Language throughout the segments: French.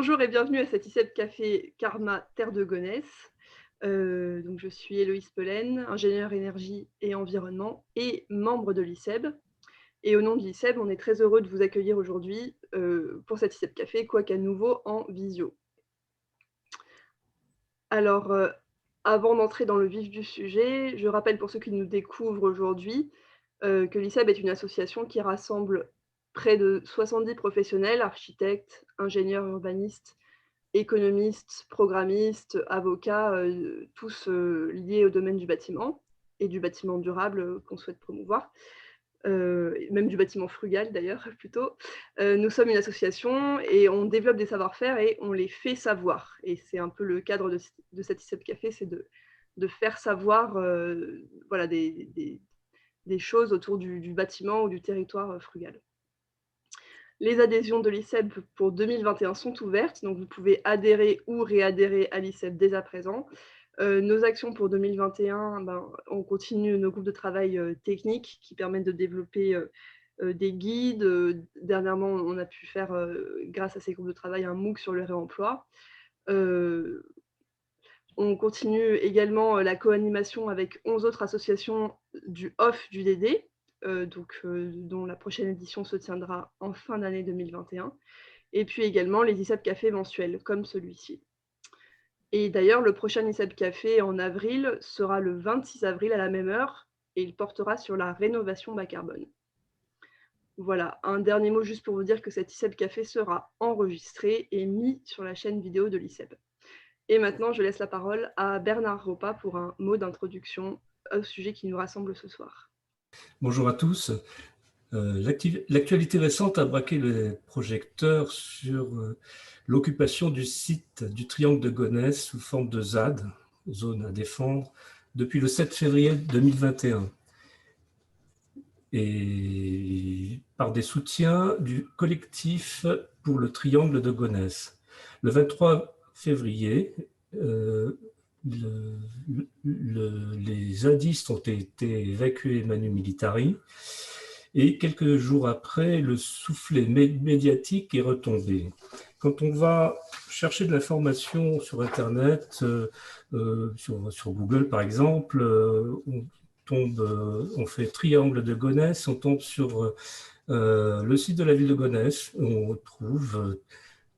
Bonjour et bienvenue à cet ICEP Café Karma Terre de Gonesse. Donc je suis Héloïse Pelen, ingénieure énergie et environnement et membre de l'ICEB. Et au nom de l'ICEB, on est très heureux de vous accueillir aujourd'hui pour cet ICEP Café, quoiqu'à nouveau en visio. Alors, avant d'entrer dans le vif du sujet, je rappelle pour ceux qui nous découvrent aujourd'hui que l'ICEB est une association qui rassemble près de 70 professionnels, architectes, ingénieurs urbanistes, économistes, programmistes, avocats, tous, liés au domaine du bâtiment et du bâtiment durable, qu'on souhaite promouvoir, et même du bâtiment frugal d'ailleurs plutôt. Nous sommes une association et on développe des savoir-faire et on les fait savoir et c'est un peu le cadre de cet ICEP Café, c'est de faire savoir, voilà des choses autour du bâtiment ou du territoire, frugal. Les adhésions de l'ICEB pour 2021 sont ouvertes, donc vous pouvez adhérer ou réadhérer à l'ICEB dès à présent. Nos actions pour 2021, on continue nos groupes de travail techniques qui permettent de développer des guides. Dernièrement, on a pu faire, grâce à ces groupes de travail, un MOOC sur le réemploi. On continue également la co-animation avec 11 autres associations du OFF du DD, dont la prochaine édition se tiendra en fin d'année 2021. Et puis également les ICEP Café mensuels, comme celui-ci. Et d'ailleurs, le prochain ICEP Café en avril sera le 26 avril à la même heure, et il portera sur la rénovation bas carbone. Voilà, un dernier mot juste pour vous dire que cet ICEP Café sera enregistré et mis sur la chaîne vidéo de l'ICEP. Et maintenant, je laisse la parole à Bernard Ropa pour un mot d'introduction au sujet qui nous rassemble ce soir. Bonjour à tous. L'actualité récente a braqué les projecteurs sur l'occupation du site du Triangle de Gonesse sous forme de ZAD, zone à défendre, depuis le 7 février 2021 et par des soutiens du collectif pour le Triangle de Gonesse. Le 23 février, les zadistes ont été évacués manu militari. Et quelques jours après, le soufflet médiatique est retombé. Quand on va chercher de l'information sur Internet, sur Google par exemple, on fait triangle de Gonesse, on tombe sur le site de la ville de Gonesse, on trouve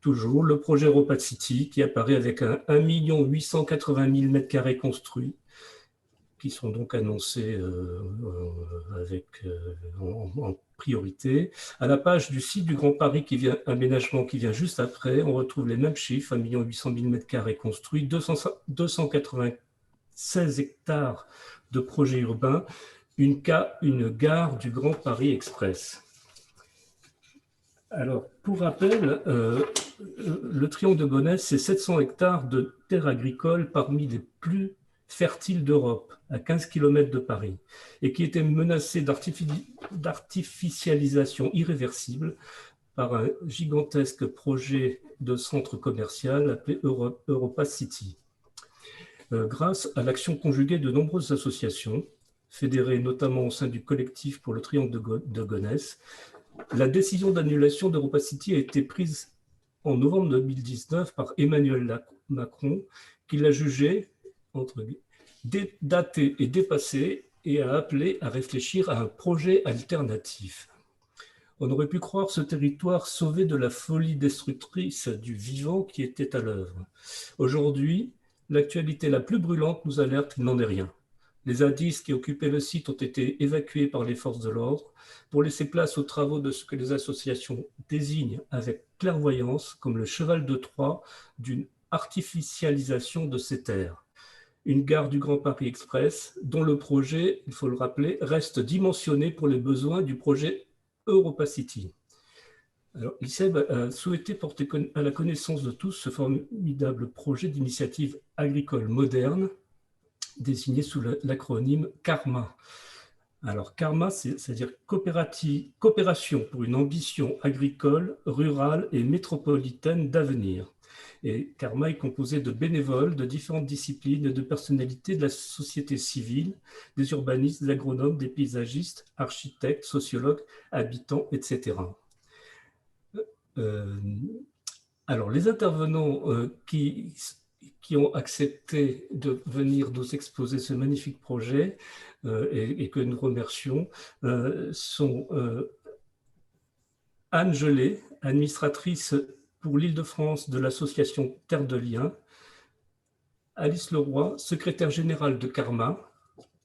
toujours le projet Europa City qui apparaît avec un 1 880 000 m² construits, qui sont donc annoncés en priorité. À la page du site du Grand Paris aménagement qui vient juste après, on retrouve les mêmes chiffres, 1 800 000 m² construits, 296 hectares de projets urbains, une gare du Grand Paris Express. Alors, pour rappel, le Triangle de Gonesse, c'est 700 hectares de terres agricoles parmi les plus fertile d'Europe, à 15 km de Paris, et qui était menacée d'artificialisation irréversible par un gigantesque projet de centre commercial appelé Europa City. Grâce à l'action conjuguée de nombreuses associations, fédérées notamment au sein du collectif pour le Triangle de Gonesse, la décision d'annulation d'Europa City a été prise en novembre 2019 par Emmanuel Macron, qui l'a jugé entre daté et dépassé et a appelé à réfléchir à un projet alternatif. On aurait pu croire ce territoire sauvé de la folie destructrice du vivant qui était à l'œuvre. Aujourd'hui, l'actualité la plus brûlante nous alerte qu'il n'en est rien. Les zadistes qui occupaient le site ont été évacués par les forces de l'ordre pour laisser place aux travaux de ce que les associations désignent avec clairvoyance comme le cheval de Troie d'une artificialisation de ces terres. Une gare du Grand Paris Express, dont le projet, il faut le rappeler, reste dimensionné pour les besoins du projet Europa City. L'ICEB a souhaité porter à la connaissance de tous ce formidable projet d'initiative agricole moderne, désigné sous l'acronyme CARMA. Alors, CARMA, c'est-à-dire coopération pour une ambition agricole, rurale et métropolitaine d'avenir. Et CARMA est composé de bénévoles de différentes disciplines et de personnalités de la société civile, des urbanistes, des agronomes, des paysagistes, architectes, sociologues, habitants, etc. Alors, les intervenants qui ont accepté de venir nous exposer ce magnifique projet et que nous remercions sont Anne Gelé, administratrice pour l'Île-de-France de l'association Terre de Liens, Alice Leroy, secrétaire générale de Karma,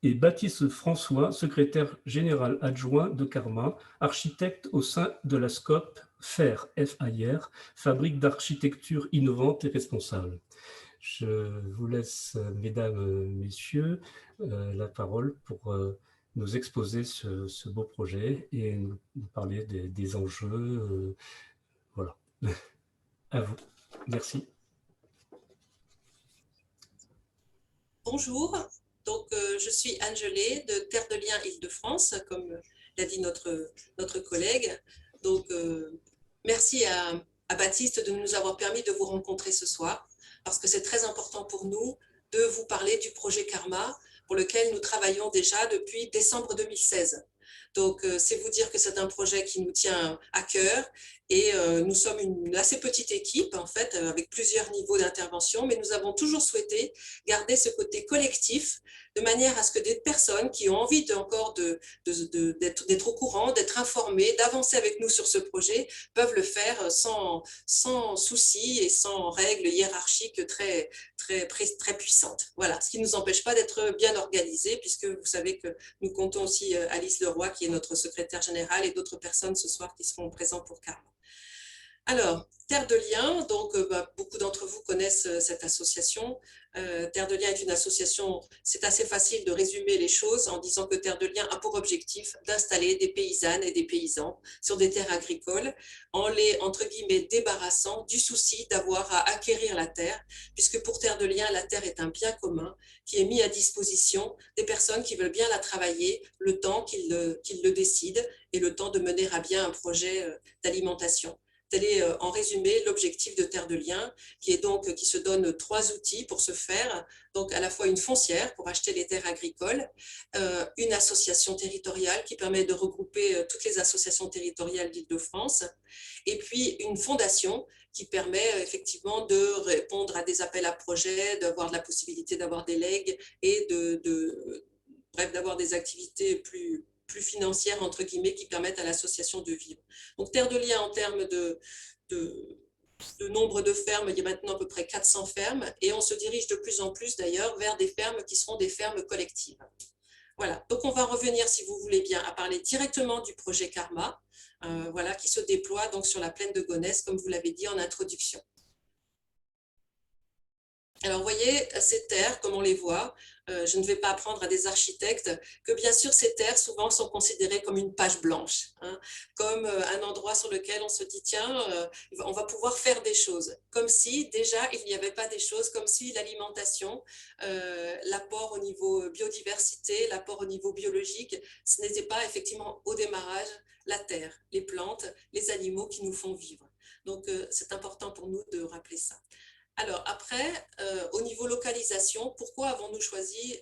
et Baptiste François, secrétaire général adjoint de Karma, architecte au sein de la SCOP FAIR, FAIR, Fabrique d'architecture innovante et responsable. Je vous laisse, mesdames, messieurs, la parole pour nous exposer ce beau projet et nous parler des enjeux. Voilà. À vous. Merci. Bonjour, donc je suis Anne Gelé de Terre de Liens Île-de-France, comme l'a dit notre collègue. Donc merci à Baptiste de nous avoir permis de vous rencontrer ce soir, parce que c'est très important pour nous de vous parler du projet Karma, pour lequel nous travaillons déjà depuis décembre 2016. Donc, c'est vous dire que c'est un projet qui nous tient à cœur et nous sommes une assez petite équipe, en fait, avec plusieurs niveaux d'intervention, mais nous avons toujours souhaité garder ce côté collectif de manière à ce que des personnes qui ont envie d'être au courant, d'être informées, d'avancer avec nous sur ce projet, peuvent le faire sans souci et sans règles hiérarchiques très puissantes. Voilà, ce qui ne nous empêche pas d'être bien organisés, puisque vous savez que nous comptons aussi Alice Leroy, qui est notre secrétaire générale, et d'autres personnes ce soir qui seront présentes pour Karma. Alors, Terre de Liens, donc beaucoup d'entre vous connaissent cette association. Terre de Liens est une association, c'est assez facile de résumer les choses en disant que Terre de Liens a pour objectif d'installer des paysannes et des paysans sur des terres agricoles en les, entre guillemets, débarrassant du souci d'avoir à acquérir la terre, puisque pour Terre de Liens, la terre est un bien commun qui est mis à disposition des personnes qui veulent bien la travailler le temps qu'ils le décident et le temps de mener à bien un projet d'alimentation. Tel est en résumé l'objectif de Terre de Liens, qui se donne 3 outils pour ce faire. Donc à la fois une foncière pour acheter les terres agricoles, une association territoriale qui permet de regrouper toutes les associations territoriales d'Île-de-France, et puis une fondation qui permet effectivement de répondre à des appels à projets, d'avoir la possibilité d'avoir des legs et bref, d'avoir des activités plus financières, entre guillemets, qui permettent à l'association de vivre. Donc, Terre de Liens, en termes de nombre de fermes, il y a maintenant à peu près 400 fermes, et on se dirige de plus en plus, d'ailleurs, vers des fermes qui seront des fermes collectives. Voilà, donc on va revenir, si vous voulez bien, à parler directement du projet Karma, voilà, qui se déploie donc sur la plaine de Gonesse, comme vous l'avez dit en introduction. Alors, vous voyez, ces terres, comme on les voit, je ne vais pas apprendre à des architectes que bien sûr, ces terres souvent sont considérées comme une page blanche, hein, comme un endroit sur lequel on se dit, tiens, on va pouvoir faire des choses, comme si déjà il n'y avait pas des choses, comme si l'alimentation, l'apport au niveau biodiversité, l'apport au niveau biologique, ce n'était pas effectivement au démarrage la terre, les plantes, les animaux qui nous font vivre. Donc, c'est important pour nous de rappeler ça. Alors après, au niveau localisation, pourquoi avons-nous choisi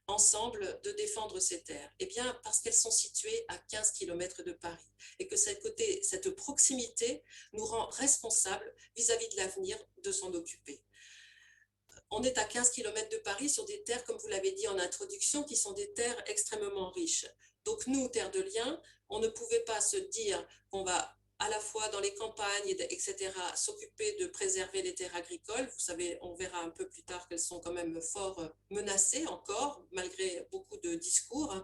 ensemble de défendre ces terres? Eh bien, parce qu'elles sont situées à 15 km de Paris et que cette proximité nous rend responsables vis-à-vis de l'avenir de s'en occuper. On est à 15 km de Paris sur des terres, comme vous l'avez dit en introduction, qui sont des terres extrêmement riches. Donc nous, Terre de Liens, on ne pouvait pas se dire qu'on va à la fois dans les campagnes, etc., s'occuper de préserver les terres agricoles. Vous savez, on verra un peu plus tard qu'elles sont quand même fort menacées encore, malgré beaucoup de discours.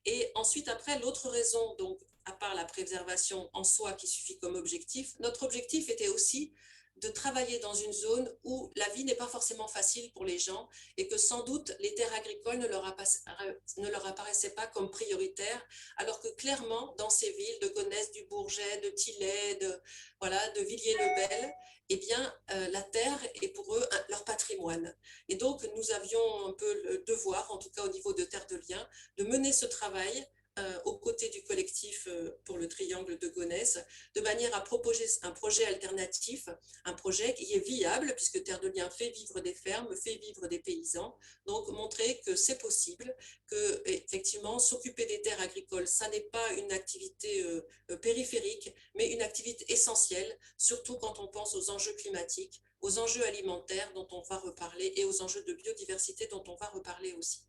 Et ensuite, après, l'autre raison, donc, à part la préservation en soi qui suffit comme objectif, notre objectif était aussi de travailler dans une zone où la vie n'est pas forcément facile pour les gens et que sans doute les terres agricoles ne leur apparaissaient pas comme prioritaires, alors que clairement, dans ces villes de Gonesse, du Bourget, de Tilley, de Villiers-le-Bel, eh bien, la terre est pour eux leur patrimoine. Et donc, nous avions un peu le devoir, en tout cas au niveau de Terre de Liens, de mener ce travail aux côtés du collectif pour le triangle de Gonesse, de manière à proposer un projet alternatif, un projet qui est viable, puisque Terre de Liens fait vivre des fermes, fait vivre des paysans. Donc, montrer que c'est possible, que effectivement, s'occuper des terres agricoles, ça n'est pas une activité périphérique, mais une activité essentielle, surtout quand on pense aux enjeux climatiques, aux enjeux alimentaires dont on va reparler et aux enjeux de biodiversité dont on va reparler aussi.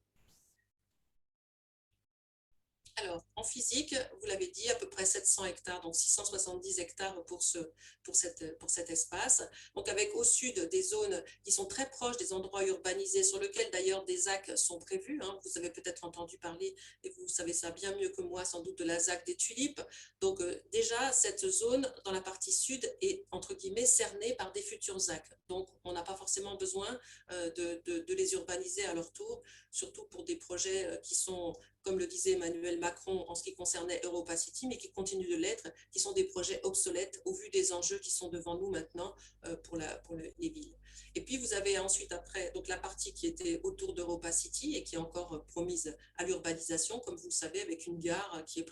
Alors, en physique, vous l'avez dit, à peu près 700 hectares, donc 670 hectares pour cet espace. Donc, avec au sud des zones qui sont très proches des endroits urbanisés, sur lesquels d'ailleurs des ZAC sont prévus. Hein. Vous avez peut-être entendu parler, et vous savez ça bien mieux que moi, sans doute, de la ZAC des Tulipes. Donc, déjà, cette zone, dans la partie sud, est, entre guillemets, cernée par des futurs ZAC. Donc, on n'a pas forcément besoin de les urbaniser à leur tour, surtout pour des projets qui sont, comme le disait Emmanuel Macron en ce qui concernait Europa City, mais qui continuent de l'être, qui sont des projets obsolètes au vu des enjeux qui sont devant nous maintenant pour les villes. Et puis vous avez ensuite après donc la partie qui était autour d'Europa City et qui est encore promise à l'urbanisation, comme vous le savez, avec une gare qui est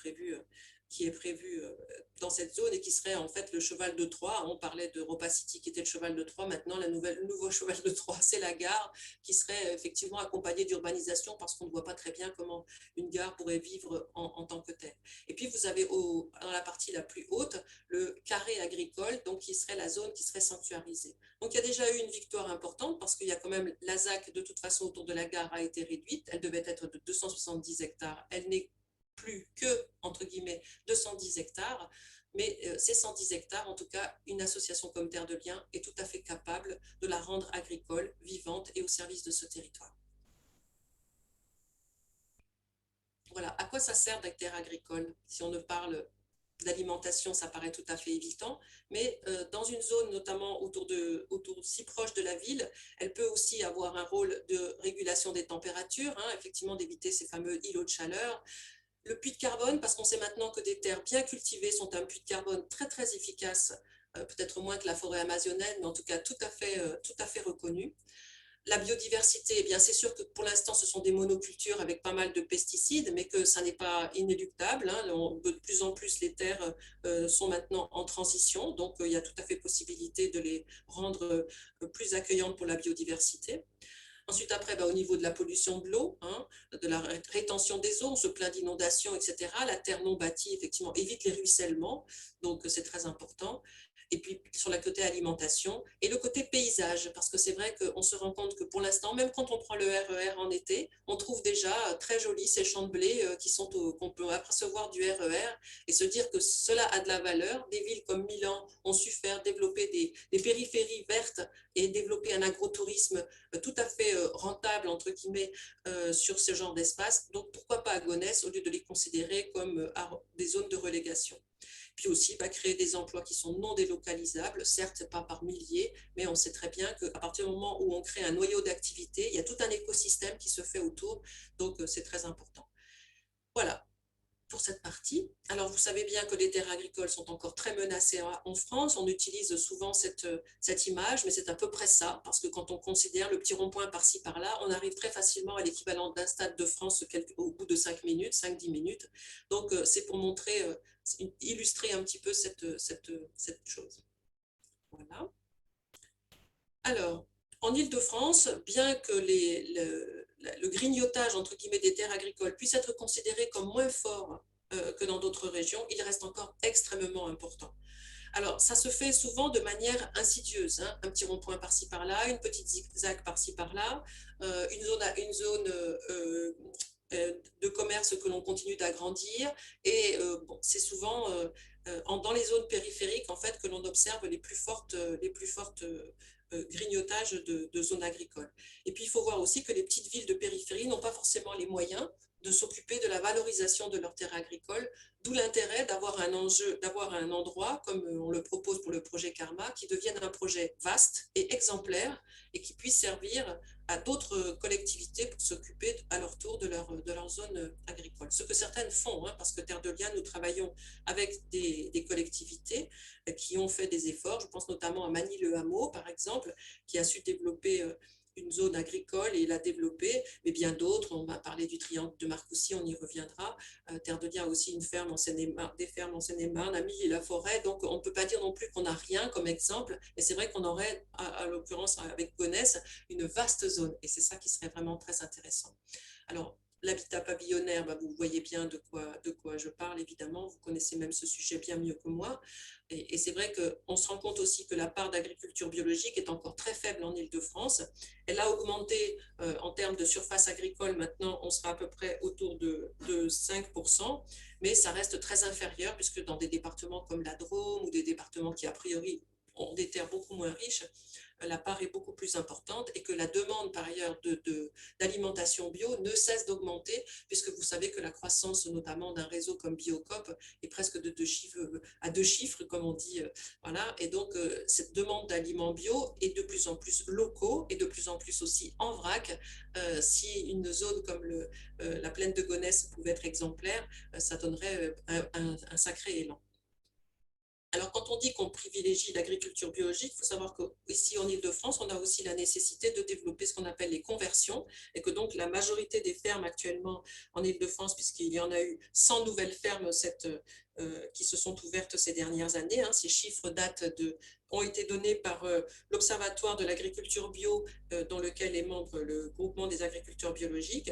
prévue dans cette zone et qui serait en fait le cheval de Troie. On parlait d'Europa City qui était le cheval de Troie. Maintenant, le nouveau cheval de Troie, c'est la gare qui serait effectivement accompagnée d'urbanisation parce qu'on ne voit pas très bien comment une gare pourrait vivre en tant que telle. Et puis, vous avez dans la partie la plus haute, le carré agricole, donc qui serait la zone qui serait sanctuarisée. Donc, il y a déjà eu une victoire importante parce qu'il y a quand même la ZAC, de toute façon, autour de la gare a été réduite. Elle devait être de 270 hectares. Elle n'est plus que, entre guillemets, 210 hectares. Mais ces 110 hectares, en tout cas, une association comme Terre de Liens est tout à fait capable de la rendre agricole, vivante et au service de ce territoire. Voilà, à quoi ça sert d'être terre agricole? Si on ne parle d'alimentation, ça paraît tout à fait évident, mais dans une zone notamment autour si proche de la ville, elle peut aussi avoir un rôle de régulation des températures, hein, effectivement d'éviter ces fameux îlots de chaleur. Le puits de carbone, parce qu'on sait maintenant que des terres bien cultivées sont un puits de carbone très très efficace, peut-être moins que la forêt amazonienne, mais en tout cas tout à fait reconnu. La biodiversité, eh bien, c'est sûr que pour l'instant, ce sont des monocultures avec pas mal de pesticides, mais que ça n'est pas inéluctable. Hein. De plus en plus, les terres sont maintenant en transition, donc il y a tout à fait possibilité de les rendre plus accueillantes pour la biodiversité. Ensuite, après, au niveau de la pollution de l'eau, hein, de la rétention des eaux, on se plaint d'inondations, etc. La terre non bâtie, effectivement, évite les ruissellements, donc c'est très important. Et puis sur le côté alimentation et le côté paysage, parce que c'est vrai qu'on se rend compte que pour l'instant, même quand on prend le RER en été, on trouve déjà très jolis ces champs de blé qu'on peut apercevoir du RER et se dire que cela a de la valeur. Des villes comme Milan ont su faire développer des périphéries vertes et développer un agrotourisme tout à fait rentable, entre guillemets, sur ce genre d'espace. Donc pourquoi pas à Gonesse au lieu de les considérer comme des zones de relégation. Puis aussi créer des emplois qui sont non délocalisables, certes pas par milliers, mais on sait très bien qu'à partir du moment où on crée un noyau d'activité, il y a tout un écosystème qui se fait autour, donc c'est très important. Voilà pour cette partie. Alors, vous savez bien que les terres agricoles sont encore très menacées en France. On utilise souvent cette image, mais c'est à peu près ça, parce que quand on considère le petit rond-point par-ci, par-là, on arrive très facilement à l'équivalent d'un stade de France au bout de 5 minutes, 5-10 minutes. Donc, c'est pour montrer, illustrer un petit peu cette chose. Voilà. Alors, en Île-de-France, bien que le grignotage, entre guillemets, des terres agricoles puisse être considéré comme moins fort que dans d'autres régions, il reste encore extrêmement important. Alors, ça se fait souvent de manière insidieuse, hein, un petit rond-point par-ci par-là, une petite zigzag par-ci par-là, une zone de commerce que l'on continue d'agrandir, et c'est souvent dans les zones périphériques en fait que l'on observe les plus fortes grignotage de zones agricoles. Et puis, il faut voir aussi que les petites villes de périphérie n'ont pas forcément les moyens de s'occuper de la valorisation de leurs terres agricoles, d'où l'intérêt d'avoir un endroit, comme on le propose pour le projet Karma, qui devienne un projet vaste et exemplaire et qui puisse servir à d'autres collectivités pour s'occuper à leur tour de leur zone agricole. Ce que certaines font, hein, parce que Terre de Liens, nous travaillons avec des collectivités qui ont fait des efforts. Je pense notamment à Magny-le-Hameau, par exemple, qui a su développer une zone agricole et la développer, mais bien d'autres, on m'a parlé du triangle de Marcoussis, on y reviendra. Terre de Liens a aussi une ferme en Seine-et-Marne, des fermes en Seine-et-Marne, à Milly-la-Forêt, donc on ne peut pas dire non plus qu'on n'a rien comme exemple, et c'est vrai qu'on aurait, à l'occurrence avec Gonesse, une vaste zone, et c'est ça qui serait vraiment très intéressant. Alors, l'habitat pavillonnaire, vous voyez bien de quoi je parle, évidemment. Vous connaissez même ce sujet bien mieux que moi. Et c'est vrai qu'on se rend compte aussi que la part d'agriculture biologique est encore très faible en Île-de-France. Elle a augmenté en termes de surface agricole. Maintenant, on sera à peu près autour de 5%, mais ça reste très inférieur puisque dans des départements comme la Drôme ou des départements qui, a priori, ont des terres beaucoup moins riches, la part est beaucoup plus importante et que la demande par ailleurs d'alimentation bio ne cesse d'augmenter puisque vous savez que la croissance notamment d'un réseau comme Biocoop est presque de 2 chiffres comme on dit, voilà. Et donc cette demande d'aliments bio est de plus en plus locaux et de plus en plus aussi en vrac. Si une zone comme la plaine de Gonesse pouvait être exemplaire, ça donnerait un sacré élan. Alors, quand on dit qu'on privilégie l'agriculture biologique, il faut savoir qu'ici en Île-de-France, on a aussi la nécessité de développer ce qu'on appelle les conversions et que donc la majorité des fermes actuellement en Île-de-France, puisqu'il y en a eu 100 nouvelles fermes qui se sont ouvertes ces dernières années, ces chiffres ont été donnés par l'Observatoire de l'agriculture bio, dans lequel est membre le groupement des agriculteurs biologiques.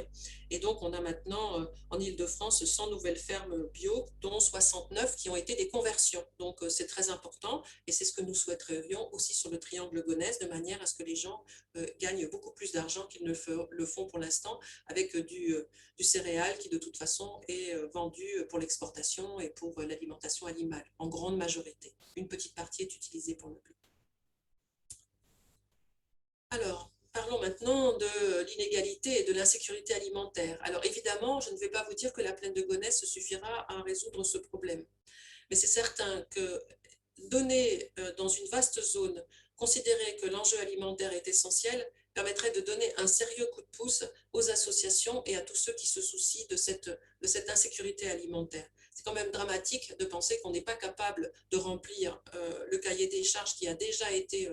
Et donc, on a maintenant en Île-de-France 100 nouvelles fermes bio, dont 69 qui ont été des conversions. Donc, c'est très important et c'est ce que nous souhaiterions aussi sur le triangle Gonesse, de manière à ce que les gens gagnent beaucoup plus d'argent qu'ils ne le font pour l'instant avec du céréal qui, de toute façon, est vendu pour l'exportation et pour l'alimentation animale, en grande majorité. Une petite partie est utilisée pour le blé. Alors, parlons maintenant de l'inégalité et de l'insécurité alimentaire. Alors, évidemment, je ne vais pas vous dire que la plaine de Gonesse suffira à résoudre ce problème. Mais c'est certain que donner dans une vaste zone, considérer que l'enjeu alimentaire est essentiel, permettrait de donner un sérieux coup de pouce aux associations et à tous ceux qui se soucient de cette insécurité alimentaire. C'est quand même dramatique de penser qu'on n'est pas capable de remplir le cahier des charges qui a déjà été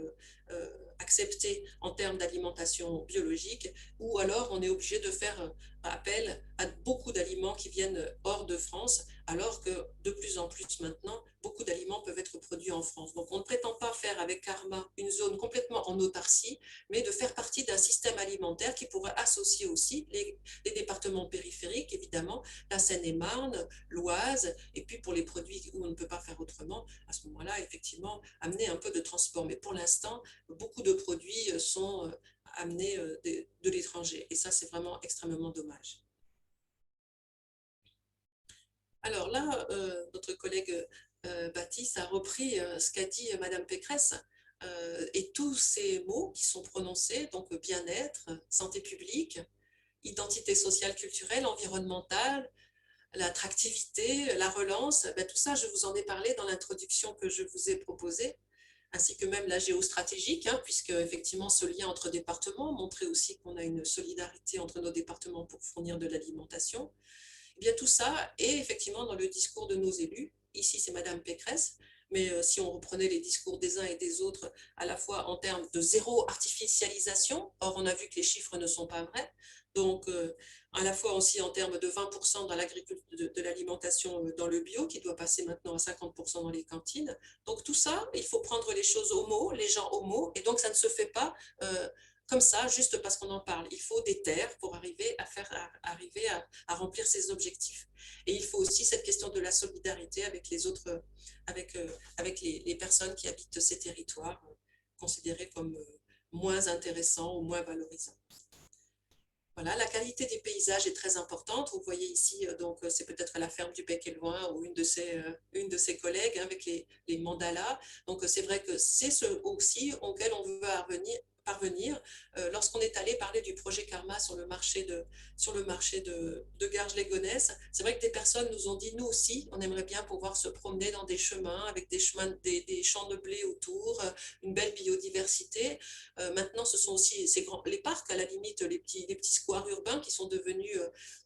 accepté en termes d'alimentation biologique, ou alors on est obligé de faire appel à beaucoup d'aliments qui viennent hors de France, alors que de plus en plus maintenant, beaucoup d'aliments peuvent être produits en France. Donc on ne prétend pas faire avec Karma une zone complètement en autarcie, mais de faire partie d'un système alimentaire qui pourrait associer aussi les départements périphériques, évidemment, la Seine-et-Marne, l'Oise, et puis pour les produits où on ne peut pas faire autrement, à ce moment-là, effectivement, amener un peu de transport. Mais pour l'instant, beaucoup de produits sont amenés de l'étranger, et ça, c'est vraiment extrêmement dommage. Alors là, notre collègue Baptiste a repris ce qu'a dit Madame Pécresse, et tous ces mots qui sont prononcés, donc bien-être, santé publique, identité sociale, culturelle, environnementale, l'attractivité, la relance, tout ça, je vous en ai parlé dans l'introduction que je vous ai proposée, ainsi que même la géostratégique, puisque effectivement ce lien entre départements montrait aussi qu'on a une solidarité entre nos départements pour fournir de l'alimentation. Eh bien, tout ça est effectivement dans le discours de nos élus. Ici, c'est Madame Pécresse, mais si on reprenait les discours des uns et des autres, à la fois en termes de zéro artificialisation, or on a vu que les chiffres ne sont pas vrais, donc à la fois aussi en termes de 20% dans de l'alimentation dans le bio, qui doit passer maintenant à 50% dans les cantines. Donc tout ça, il faut prendre les choses au mot, les gens au mot, et donc ça ne se fait pas comme ça, juste parce qu'on en parle. Il faut des terres pour arriver à remplir ces objectifs. Et il faut aussi cette question de la solidarité avec les autres, avec les personnes qui habitent ces territoires, considérés comme moins intéressants ou moins valorisants. Voilà, la qualité des paysages est très importante. Vous voyez ici, donc c'est peut-être la ferme du Bec et Loin ou une de ses collègues avec les mandalas. Donc c'est vrai que c'est ce aussi auquel on veut parvenir lorsqu'on est allé parler du projet Karma sur le marché de Garges-les-Gonesse. C'est vrai que des personnes nous ont dit, nous aussi, on aimerait bien pouvoir se promener dans des chemins avec des champs de blé autour, une belle biodiversité. Maintenant, ce sont aussi les parcs, à la limite, les petits squares urbains qui sont devenus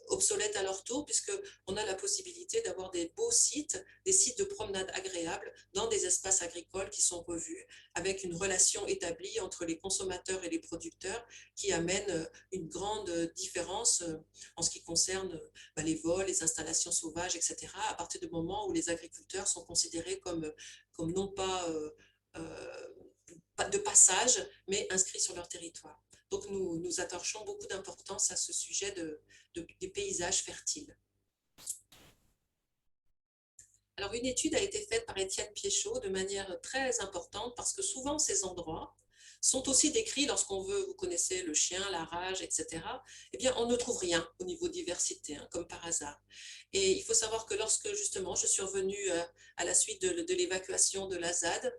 obsolètes à leur tour, puisqu'on a la possibilité d'avoir des beaux sites, des sites de promenade agréables dans des espaces agricoles qui sont revus, avec une relation établie entre les consommateurs consommateurs et les producteurs qui amènent une grande différence en ce qui concerne les vols, les installations sauvages, etc., à partir du moment où les agriculteurs sont considérés comme non pas de passage, mais inscrits sur leur territoire. Donc nous attachons beaucoup d'importance à ce sujet des paysages fertiles. Alors, une étude a été faite par Étienne Piéchaud de manière très importante parce que souvent ces endroits sont aussi décrits lorsqu'on veut, vous connaissez le chien, la rage, etc. Eh bien, on ne trouve rien au niveau diversité, hein, comme par hasard. Et il faut savoir que lorsque justement je suis revenue à la suite de l'évacuation de la ZAD,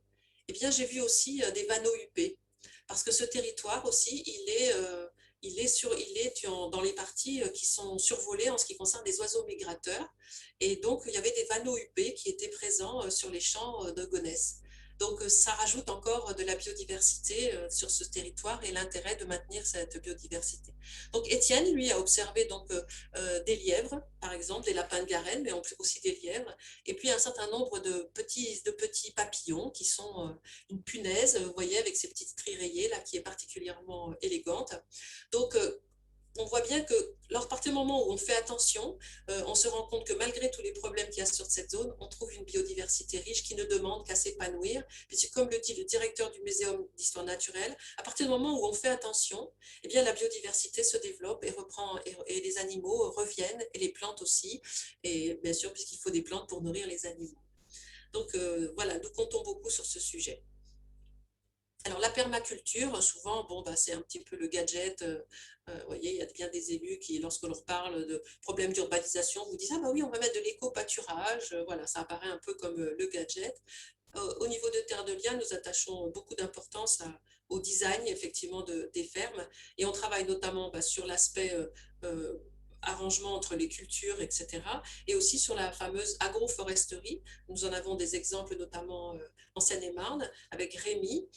eh bien, j'ai vu aussi des vanneaux huppés parce que ce territoire aussi, il est dans les parties qui sont survolées en ce qui concerne les oiseaux migrateurs. Et donc, il y avait des vanneaux huppés qui étaient présents sur les champs de Gonesse. Donc, ça rajoute encore de la biodiversité sur ce territoire et l'intérêt de maintenir cette biodiversité. Donc, Étienne, lui, a observé donc, des lièvres, par exemple, des lapins de Garenne, mais aussi des lièvres, et puis un certain nombre de petits papillons qui sont une punaise, vous voyez, avec ces petites stries rayées, là, qui est particulièrement élégante. Donc, on voit bien que, à partir du moment où on fait attention, on se rend compte que malgré tous les problèmes qu'il y a sur cette zone, on trouve une biodiversité riche qui ne demande qu'à s'épanouir. Puisque, comme le dit le directeur du Muséum d'histoire naturelle, à partir du moment où on fait attention, eh bien, la biodiversité se développe et reprend, et les animaux reviennent, et les plantes aussi, et bien sûr, puisqu'il faut des plantes pour nourrir les animaux. Donc voilà, nous comptons beaucoup sur ce sujet. Alors, la permaculture, souvent, bon, c'est un petit peu le gadget. Vous voyez, il y a bien des élus qui, lorsque l'on parle de problèmes d'urbanisation, vous disent « Ah bah oui, on va mettre de l'éco-pâturage ». Voilà, ça apparaît un peu comme le gadget. Au niveau de Terre de Liens, nous attachons beaucoup d'importance au design, effectivement, des fermes. Et on travaille notamment sur l'aspect arrangement entre les cultures, etc. Et aussi sur la fameuse agroforesterie. Nous en avons des exemples, notamment en Seine-et-Marne, avec Rémi,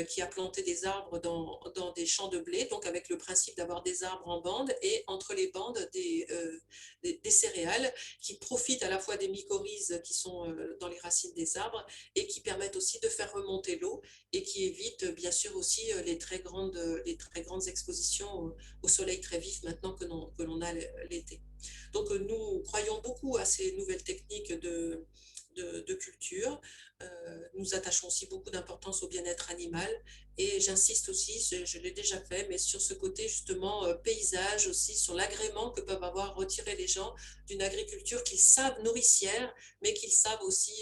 qui a planté des arbres dans des champs de blé, donc avec le principe d'avoir des arbres en bande et entre les bandes des céréales qui profitent à la fois des mycorhizes qui sont dans les racines des arbres et qui permettent aussi de faire remonter l'eau et qui évitent bien sûr aussi les très grandes expositions au soleil très vif maintenant que l'on a l'été. Donc nous croyons beaucoup à ces nouvelles techniques de culture. Nous attachons aussi beaucoup d'importance au bien-être animal et j'insiste aussi, je l'ai déjà fait, mais sur ce côté justement paysage aussi, sur l'agrément que peuvent avoir retiré les gens d'une agriculture qu'ils savent nourricière, mais qu'ils savent aussi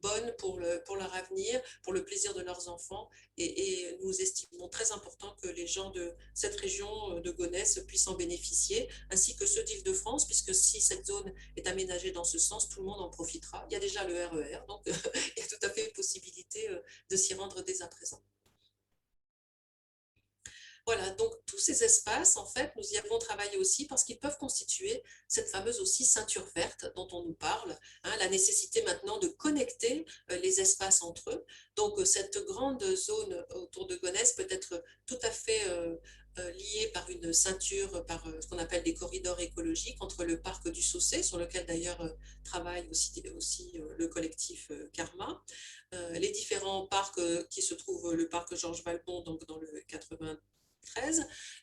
bonne pour leur avenir, pour le plaisir de leurs enfants. Et nous estimons très important que les gens de cette région de Gonesse puissent en bénéficier, ainsi que ceux d'Île-de-France, puisque si cette zone est aménagée dans ce sens, tout le monde en profitera. Il y a déjà le RER, donc il y a tout à fait une possibilité de s'y rendre dès à présent. Voilà, donc tous ces espaces, en fait, nous y avons travaillé aussi parce qu'ils peuvent constituer cette fameuse aussi ceinture verte dont on nous parle, hein, la nécessité maintenant de connecter les espaces entre eux. Donc cette grande zone autour de Gonesse peut être tout à fait liée par une ceinture, par ce qu'on appelle des corridors écologiques entre le parc du Saussé, sur lequel d'ailleurs travaille aussi le collectif Karma, les différents parcs qui se trouvent, le parc Georges Valbon, donc dans le 93,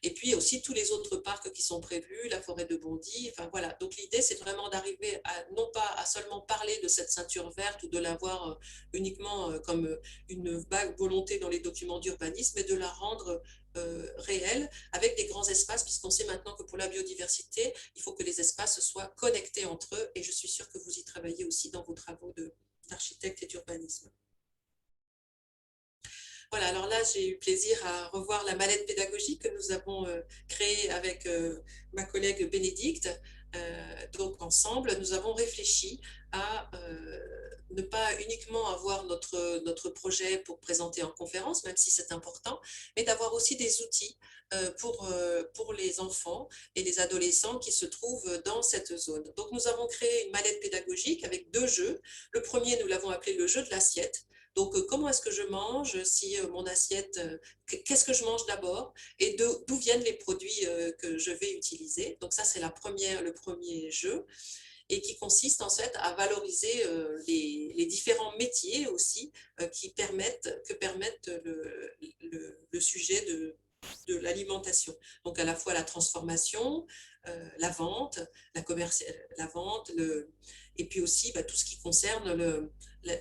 et puis aussi tous les autres parcs qui sont prévus, la forêt de Bondy, enfin voilà. Donc l'idée, c'est vraiment d'arriver à, non pas à seulement parler de cette ceinture verte ou de la voir uniquement comme une vague volonté dans les documents d'urbanisme, mais de la rendre réelle avec des grands espaces, puisqu'on sait maintenant que pour la biodiversité, il faut que les espaces soient connectés entre eux, et je suis sûre que vous y travaillez aussi dans vos travaux d'architecte et d'urbanisme. Voilà, alors là, j'ai eu plaisir à revoir la mallette pédagogique que nous avons créée avec ma collègue Bénédicte. Donc, ensemble, nous avons réfléchi à ne pas uniquement avoir notre projet pour présenter en conférence, même si c'est important, mais d'avoir aussi des outils pour les enfants et les adolescents qui se trouvent dans cette zone. Donc, nous avons créé une mallette pédagogique avec 2 jeux. Le premier, nous l'avons appelé le jeu de l'assiette. Donc, comment est-ce que je mange, si mon assiette, qu'est-ce que je mange d'abord et d'où viennent les produits que je vais utiliser. Donc, ça, c'est le premier jeu et qui consiste en fait à valoriser les différents métiers aussi que permettent le sujet de l'alimentation. Donc, à la fois la transformation, la vente, la vente, et puis aussi tout ce qui concerne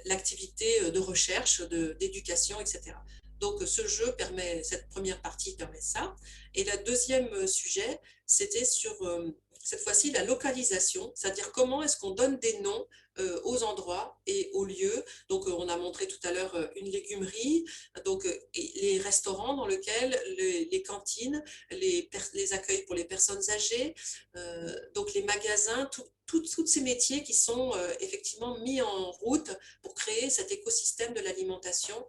l'activité de recherche, d'éducation, etc. Donc, ce jeu permet, cette première partie permet ça. Et le deuxième sujet, c'était sur, cette fois-ci, la localisation, c'est-à-dire comment est-ce qu'on donne des noms aux endroits et aux lieux. Donc, on a montré tout à l'heure une légumerie, donc les restaurants dans lesquels les cantines, les accueils pour les personnes âgées, donc les magasins, tous ces métiers qui sont effectivement mis en route pour créer cet écosystème de l'alimentation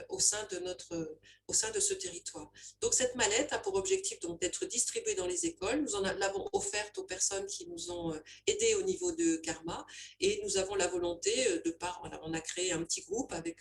au sein de ce territoire. Donc cette mallette a pour objectif d'être distribuée dans les écoles. Nous l'avons offerte aux personnes qui nous ont aidés au niveau de Karma, et nous avons la volonté on a créé un petit groupe avec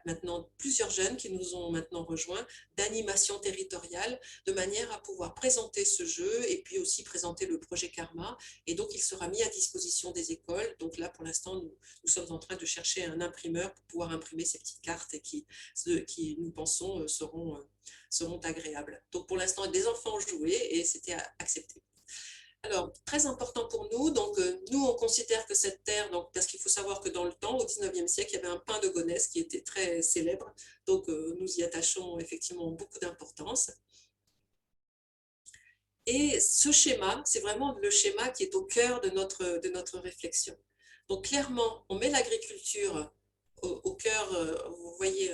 maintenant plusieurs jeunes qui nous ont maintenant rejoints, d'animation territoriale, de manière à pouvoir présenter ce jeu et puis aussi présenter le projet Karma. Et donc il sera mis à disposition des écoles. Donc là pour l'instant nous sommes en train de chercher un imprimeur pour pouvoir imprimer ces petites cartes et qui nous pensons seront agréables. Donc pour l'instant, des enfants ont joué et c'était accepté. Alors, très important pour nous, donc nous on considère que cette terre, donc, parce qu'il faut savoir que dans le temps, au 19e siècle, il y avait un pain de Gonesse qui était très célèbre, donc nous y attachons effectivement beaucoup d'importance. Et ce schéma, c'est vraiment le schéma qui est au cœur de notre réflexion. Donc clairement, on met l'agriculture au cœur, vous voyez,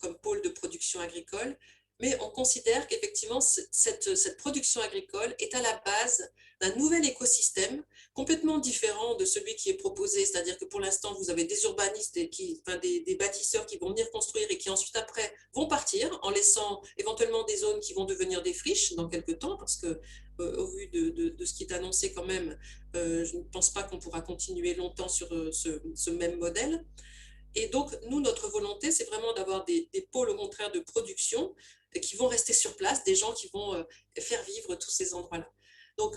comme pôle de production agricole, mais on considère qu'effectivement, cette production agricole est à la base d'un nouvel écosystème complètement différent de celui qui est proposé, c'est-à-dire que pour l'instant, vous avez des urbanistes, des bâtisseurs qui vont venir construire et qui ensuite après vont partir en laissant éventuellement des zones qui vont devenir des friches dans quelques temps, parce que au vu de ce qui est annoncé quand même, je ne pense pas qu'on pourra continuer longtemps sur ce même modèle. Et donc, nous, notre volonté, c'est vraiment d'avoir des pôles, au contraire, de production qui vont rester sur place, des gens qui vont faire vivre tous ces endroits-là. Donc,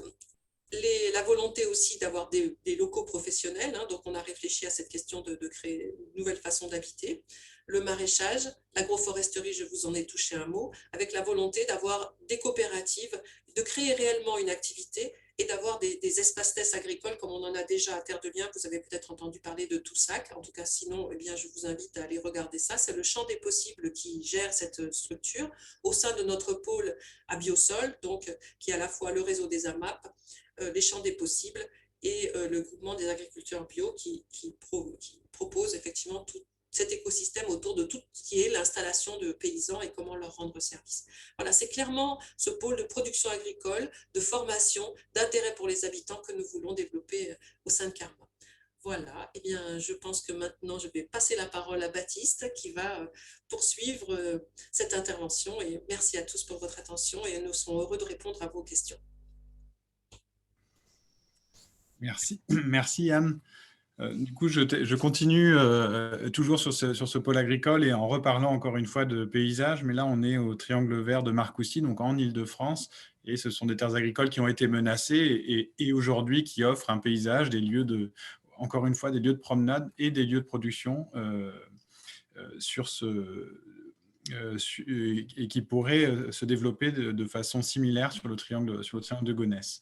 la volonté aussi d'avoir des locaux professionnels, hein, donc on a réfléchi à cette question de créer une nouvelle façon d'habiter, le maraîchage, l'agroforesterie, je vous en ai touché un mot, avec la volonté d'avoir des coopératives, de créer réellement une activité et d'avoir des espaces tests agricoles comme on en a déjà à Terre de Liens. Vous avez peut-être entendu parler de Toussac. En tout cas, sinon, eh bien, je vous invite à aller regarder ça. C'est le champ des possibles qui gère cette structure au sein de notre pôle à Biosol, donc, qui est à la fois le réseau des AMAP, les champs des possibles et le groupement des agriculteurs bio qui propose effectivement tout cet écosystème autour de tout ce qui est l'installation de paysans et comment leur rendre service. Voilà, c'est clairement ce pôle de production agricole, de formation, d'intérêt pour les habitants que nous voulons développer au sein de Karma. Voilà, eh bien, je pense que maintenant, je vais passer la parole à Baptiste qui va poursuivre cette intervention. Et merci à tous pour votre attention et nous serons heureux de répondre à vos questions. Merci, merci Yann. Du coup, je continue toujours sur ce pôle agricole et en reparlant encore une fois de paysage, mais là, on est au Triangle Vert de Marcoussis, donc en Île-de-France, et ce sont des terres agricoles qui ont été menacées et aujourd'hui qui offrent un paysage, encore une fois, des lieux de promenade et des lieux de production et qui pourraient se développer de façon similaire sur le triangle de Gonesse.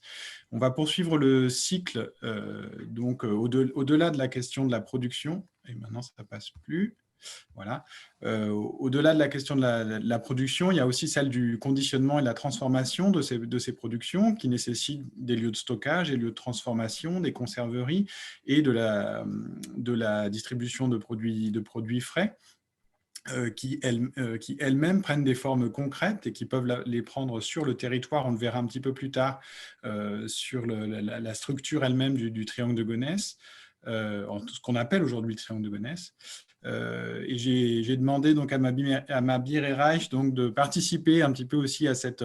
On va poursuivre le cycle donc au-delà de la question de la production, et maintenant ça ne passe plus. Voilà. Au-delà de la question de la production, il y a aussi celle du conditionnement et de la transformation de ces productions qui nécessitent des lieux de stockage, des lieux de transformation, des conserveries et de la distribution de produits frais. Qui elles-mêmes prennent des formes concrètes et qui peuvent les prendre sur le territoire. On le verra un petit peu plus tard sur la structure elle-même du triangle de Gonesse, ce qu'on appelle aujourd'hui le triangle de Gonesse. Et j'ai demandé donc à Mabir et Reich donc, de participer un petit peu aussi à cette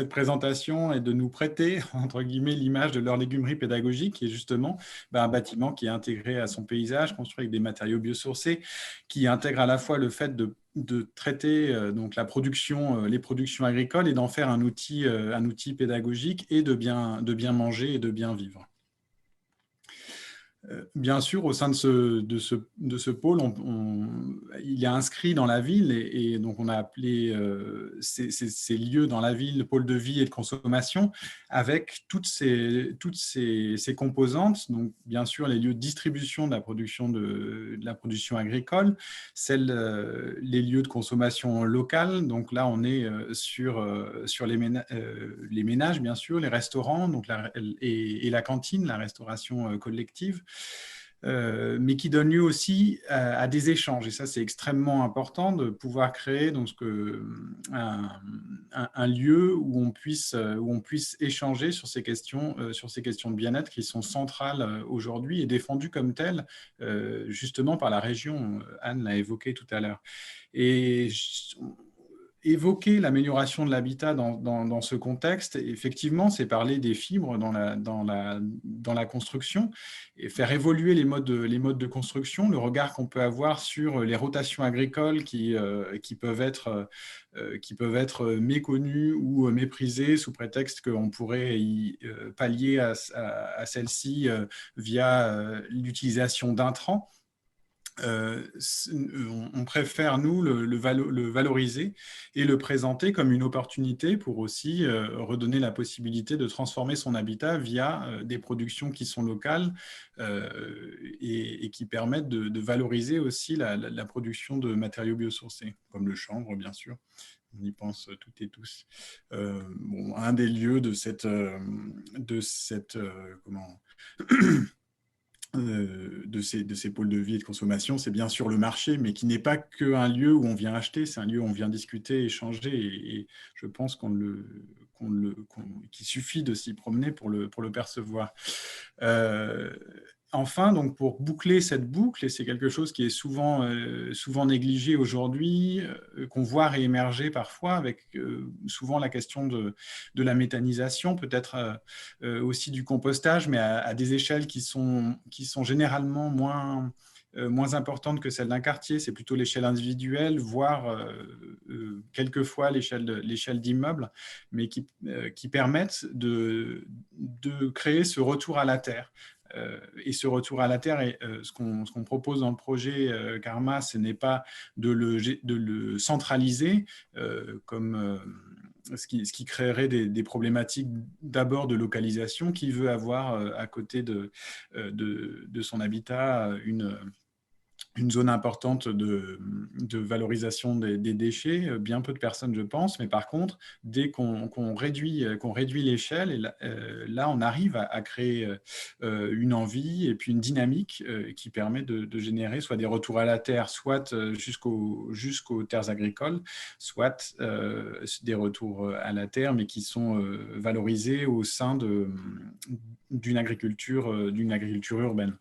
présentation et de nous prêter, entre guillemets, l'image de leur légumerie pédagogique, qui est justement un bâtiment qui est intégré à son paysage, construit avec des matériaux biosourcés, qui intègre à la fois le fait de traiter donc les productions agricoles et d'en faire un outil pédagogique et de bien manger et de bien vivre. Bien sûr, au sein de ce pôle, il est inscrit dans la ville et donc on a appelé ces lieux dans la ville pôle de vie et de consommation avec toutes ces composantes. Donc, bien sûr, les lieux de distribution de la production agricole, les lieux de consommation locale. Donc là, on est sur les ménages, bien sûr, les restaurants donc et la cantine, la restauration collective. Mais qui donne lieu aussi à des échanges. Et ça, c'est extrêmement important de pouvoir créer donc, un lieu où on puisse échanger sur ces questions de bien-être qui sont centrales aujourd'hui et défendues comme telles, justement par la région. Anne l'a évoqué tout à l'heure. Et évoquer l'amélioration de l'habitat dans ce contexte, effectivement, c'est parler des fibres dans la construction et faire évoluer les modes de construction, le regard qu'on peut avoir sur les rotations agricoles qui peuvent être méconnues ou méprisées sous prétexte qu'on pourrait y pallier à celle-ci via l'utilisation d'intrants. On préfère, nous, le valoriser et le présenter comme une opportunité pour aussi redonner la possibilité de transformer son habitat via des productions qui sont locales et qui permettent de valoriser aussi la production de matériaux biosourcés, comme le chanvre, bien sûr. On y pense toutes et tous. Un des lieux de cette de ces pôles de vie et de consommation, c'est bien sûr le marché, mais qui n'est pas qu'un lieu où on vient acheter, c'est un lieu où on vient discuter, échanger, et je pense qu'il suffit de s'y promener pour le percevoir. Enfin, donc pour boucler cette boucle, et c'est quelque chose qui est souvent négligé aujourd'hui, qu'on voit réémerger parfois avec souvent la question de la méthanisation, peut-être aussi du compostage, mais à des échelles qui sont généralement moins importantes que celles d'un quartier. C'est plutôt l'échelle individuelle, voire quelquefois l'échelle d'immeubles, mais qui permettent de créer ce retour à la terre. Et ce retour à la terre, ce qu'on propose dans le projet Karma, ce n'est pas de le centraliser comme ce qui créerait des problématiques d'abord de localisation. Qui veut avoir à côté de son habitat une zone importante de valorisation des déchets, bien peu de personnes, je pense, mais par contre, dès qu'on réduit l'échelle, là, on arrive à créer une envie et puis une dynamique qui permet de générer soit des retours à la terre, soit jusqu'aux terres agricoles, soit des retours à la terre, mais qui sont valorisés au sein d'une agriculture urbaine.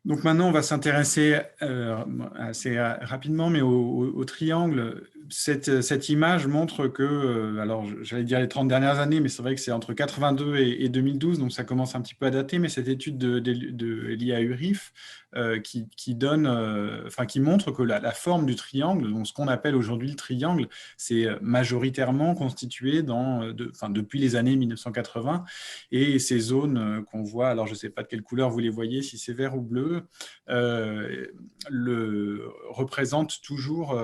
Donc maintenant, on va s'intéresser assez rapidement, mais au triangle. Cette image montre que, alors j'allais dire les 30 dernières années, mais c'est vrai que c'est entre 82 et 2012, donc ça commence un petit peu à dater, mais cette étude de l'IA-URIF qui montre que la forme du triangle, donc ce qu'on appelle aujourd'hui le triangle, c'est majoritairement constitué depuis les années 1980, et ces zones qu'on voit, alors je ne sais pas de quelle couleur vous les voyez, si c'est vert ou bleu, représentent toujours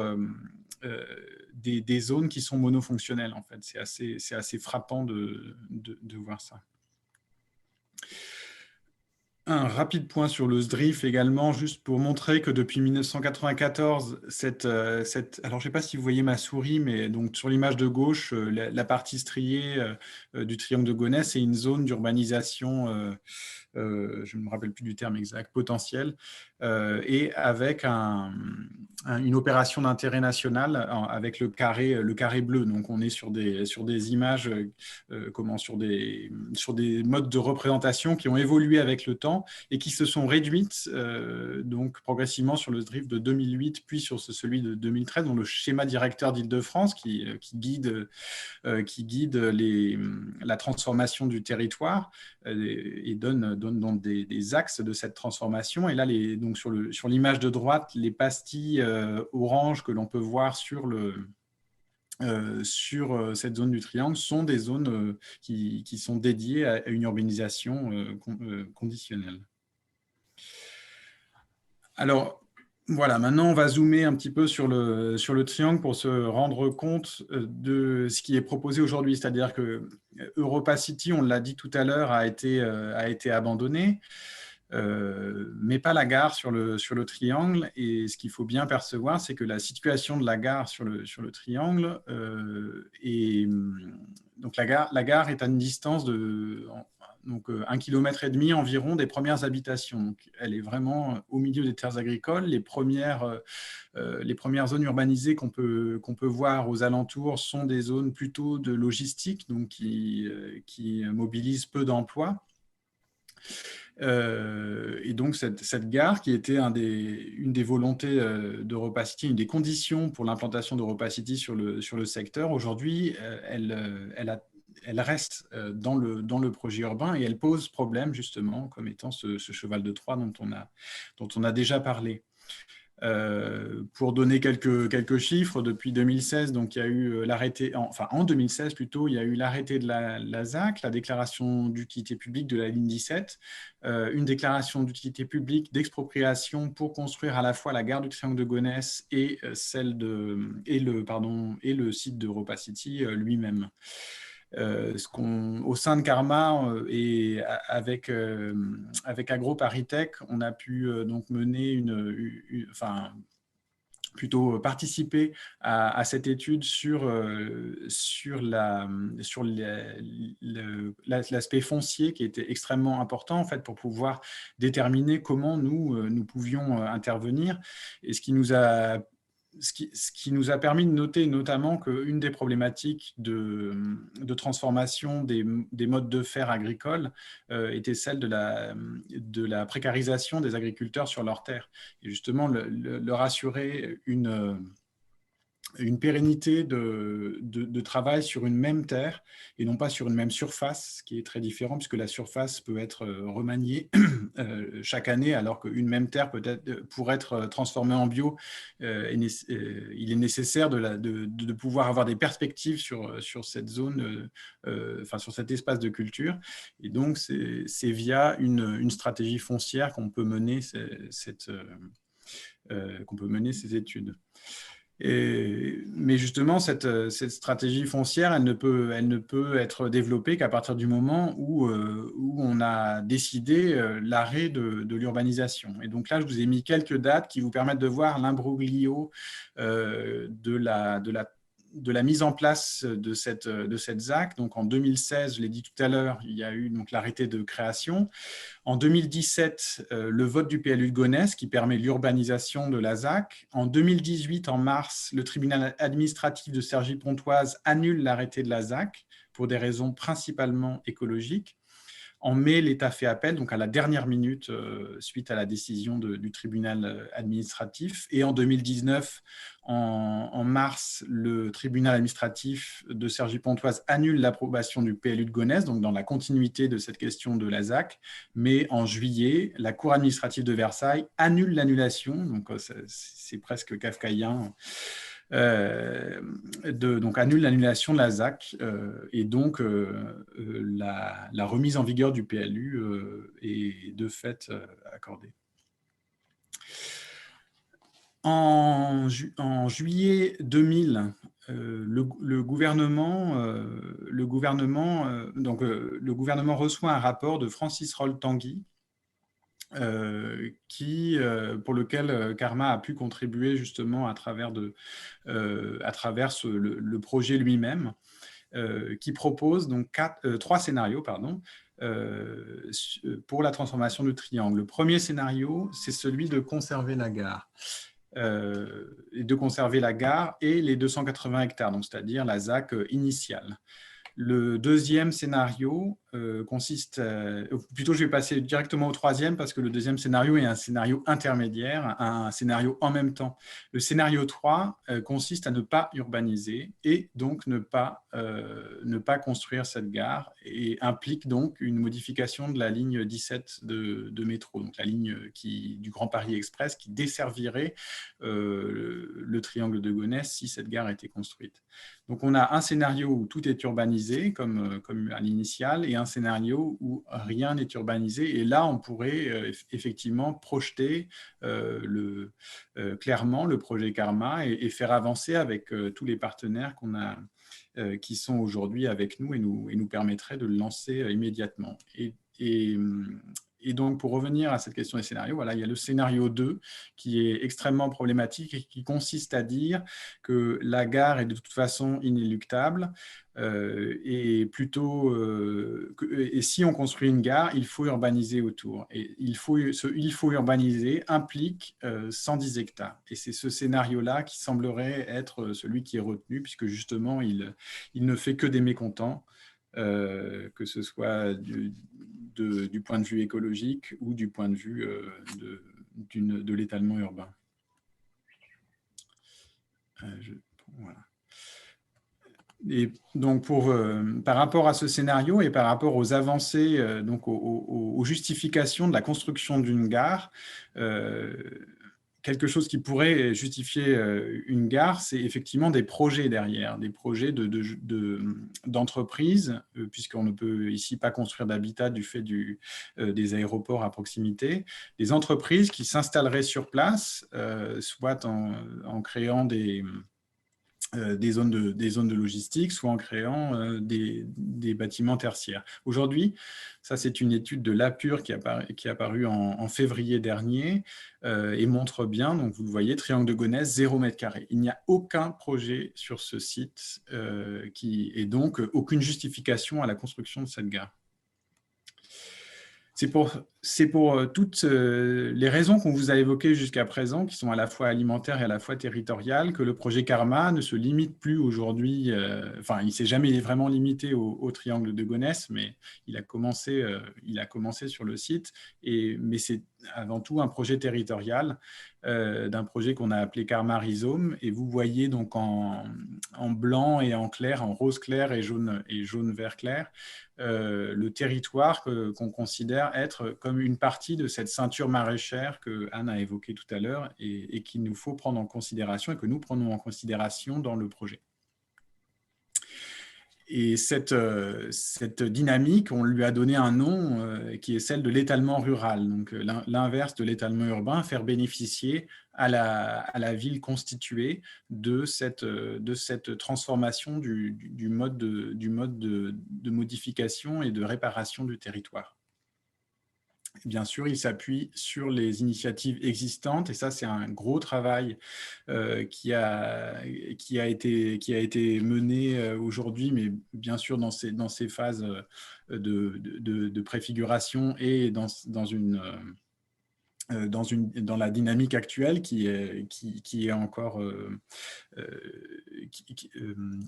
des zones qui sont monofonctionnelles, en fait. C'est assez frappant de voir ça. Un rapide point sur le SDRIF également, juste pour montrer que depuis 1994, alors je ne sais pas si vous voyez ma souris, mais donc sur l'image de gauche, la partie striée du triangle de Gonesse, c'est une zone d'urbanisation, je ne me rappelle plus du terme exact, potentiel, et avec une opération d'intérêt national avec le carré bleu. Donc on est sur des images, sur des modes de représentation qui ont évolué avec le temps et qui se sont réduites donc progressivement sur le SDRIF de 2008, puis sur celui de 2013, dans le schéma directeur d'Île-de-France qui guide la transformation du territoire et donne des axes de cette transformation. Et là, donc sur l'image de droite, les pastilles orange que l'on peut voir sur sur cette zone du triangle sont des zones qui sont dédiées à une urbanisation conditionnelle. Alors, voilà, maintenant on va zoomer un petit peu sur le triangle pour se rendre compte de ce qui est proposé aujourd'hui. C'est-à-dire que Europa City, on l'a dit tout à l'heure, a été abandonné. Mais pas la gare sur le triangle. Et ce qu'il faut bien percevoir, c'est que la situation de la gare sur le triangle donc la gare est à une distance de 1,5 km environ des premières habitations. Donc, elle est vraiment au milieu des terres agricoles. Les premières zones urbanisées qu'on peut voir aux alentours sont des zones plutôt de logistique, donc qui mobilisent peu d'emplois. Et donc cette gare qui était une des volontés d'Europa City, une des conditions pour l'implantation d'Europa City sur le secteur, aujourd'hui elle reste dans le projet urbain et elle pose problème justement comme étant ce cheval de Troie dont on a déjà parlé. Pour donner quelques chiffres, depuis 2016, donc il y a eu l'arrêté, en 2016 plutôt, il y a eu l'arrêté de la ZAC, la déclaration d'utilité publique de la ligne 17, une déclaration d'utilité publique d'expropriation pour construire à la fois la gare du Triangle de Gonesse et le site d'Europa City lui-même. Au sein de Karma et avec AgroParisTech, on a pu donc mener plutôt participer à cette étude sur l'aspect foncier qui était extrêmement important en fait pour pouvoir déterminer comment nous pouvions intervenir. Et ce qui nous a permis de noter notamment qu'une des problématiques de transformation des modes de faire agricoles était celle de la précarisation des agriculteurs sur leurs terres. Et justement, leur assurer une pérennité de travail sur une même terre et non pas sur une même surface, ce qui est très différent puisque la surface peut être remaniée chaque année alors qu'une même terre pour être transformée en bio, il est nécessaire de pouvoir avoir des perspectives sur cette zone, sur cet espace de culture. Et donc, c'est via une stratégie foncière qu'on peut mener ces études. Mais justement, cette stratégie foncière, elle ne peut être développée qu'à partir du moment où on a décidé l'arrêt de l'urbanisation. Et donc là, je vous ai mis quelques dates qui vous permettent de voir l'imbroglio de la mise en place de cette ZAC. Donc en 2016, je l'ai dit tout à l'heure, il y a eu donc l'arrêté de création. En 2017, le vote du PLU de Gonesse qui permet l'urbanisation de la ZAC. En 2018, en mars, le tribunal administratif de Cergy-Pontoise annule l'arrêté de la ZAC pour des raisons principalement écologiques. En mai, l'État fait appel, donc à la dernière minute, suite à la décision du tribunal administratif. Et en 2019, en mars, le tribunal administratif de Cergy-Pontoise annule l'approbation du PLU de Gonesse, donc dans la continuité de cette question de la ZAC. Mais en juillet, la Cour administrative de Versailles annule l'annulation, donc c'est presque kafkaïen, donc annule l'annulation de la ZAC et donc la remise en vigueur du PLU est de fait accordée. En juillet 2000, le gouvernement reçoit un rapport de Francis Roll-Tanguy pour lequel Karma a pu contribuer justement à travers le projet lui-même, qui propose donc 3 scénarios pour la transformation du triangle. Le premier scénario, c'est celui de conserver la gare. Et les 280 hectares, donc c'est-à-dire la ZAC initiale. Le deuxième scénario consiste, plutôt je vais passer directement au troisième parce que le deuxième scénario est un scénario intermédiaire, un scénario en même temps. Le scénario 3 consiste à ne pas urbaniser et donc ne pas construire cette gare et implique donc une modification de la ligne 17 de métro, donc la ligne du Grand Paris Express qui desservirait le triangle de Gonesse si cette gare était construite. Donc, on a un scénario où tout est urbanisé, comme à l'initiale, et un scénario où rien n'est urbanisé. Et là, on pourrait effectivement projeter clairement le projet Karma et faire avancer avec tous les partenaires qu'on a, qui sont aujourd'hui avec nous et nous permettraient de le lancer immédiatement. Et donc, pour revenir à cette question des scénarios, voilà, il y a le scénario 2 qui est extrêmement problématique et qui consiste à dire que la gare est de toute façon inéluctable et si on construit une gare, il faut urbaniser autour. Et il faut urbaniser implique 110 hectares. Et c'est ce scénario-là qui semblerait être celui qui est retenu, puisque justement, il ne fait que des mécontents. Que ce soit du point de vue écologique ou du point de vue de l'étalement urbain. Voilà. Et donc, par rapport à ce scénario et par rapport aux avancées, donc aux justifications de la construction d'une gare, quelque chose qui pourrait justifier une gare, c'est effectivement des projets derrière, des projets d'entreprise, puisqu'on ne peut ici pas construire d'habitat du fait des aéroports à proximité, des entreprises qui s'installeraient sur place, soit en créant des zones de logistique, soit en créant des bâtiments tertiaires. Aujourd'hui, ça c'est une étude de l'APUR qui est apparue en février dernier et montre bien, donc vous le voyez, triangle de Gonesse, 0 mètre carré. Il n'y a aucun projet sur ce site et donc aucune justification à la construction de cette gare. C'est pour toutes les raisons qu'on vous a évoquées jusqu'à présent, qui sont à la fois alimentaires et à la fois territoriales, que le projet Karma ne se limite plus aujourd'hui, enfin, il ne s'est jamais vraiment limité au triangle de Gonesse, mais il a commencé sur le site, mais c'est avant tout un projet territorial, d'un projet qu'on a appelé Karma Rhizome, et vous voyez donc en blanc et en clair, en rose clair et jaune vert clair, le territoire qu'on considère être comme une partie de cette ceinture maraîchère que Anne a évoquée tout à l'heure et qu'il nous faut prendre en considération et que nous prenons en considération dans le projet. Et cette dynamique, on lui a donné un nom qui est celle de l'étalement rural, donc l'inverse de l'étalement urbain, faire bénéficier à la ville constituée de cette transformation du mode de modification et de réparation du territoire. Bien sûr, il s'appuie sur les initiatives existantes et ça, c'est un gros travail qui a été mené aujourd'hui, mais bien sûr dans ces phases de préfiguration et dans la dynamique actuelle qui est encore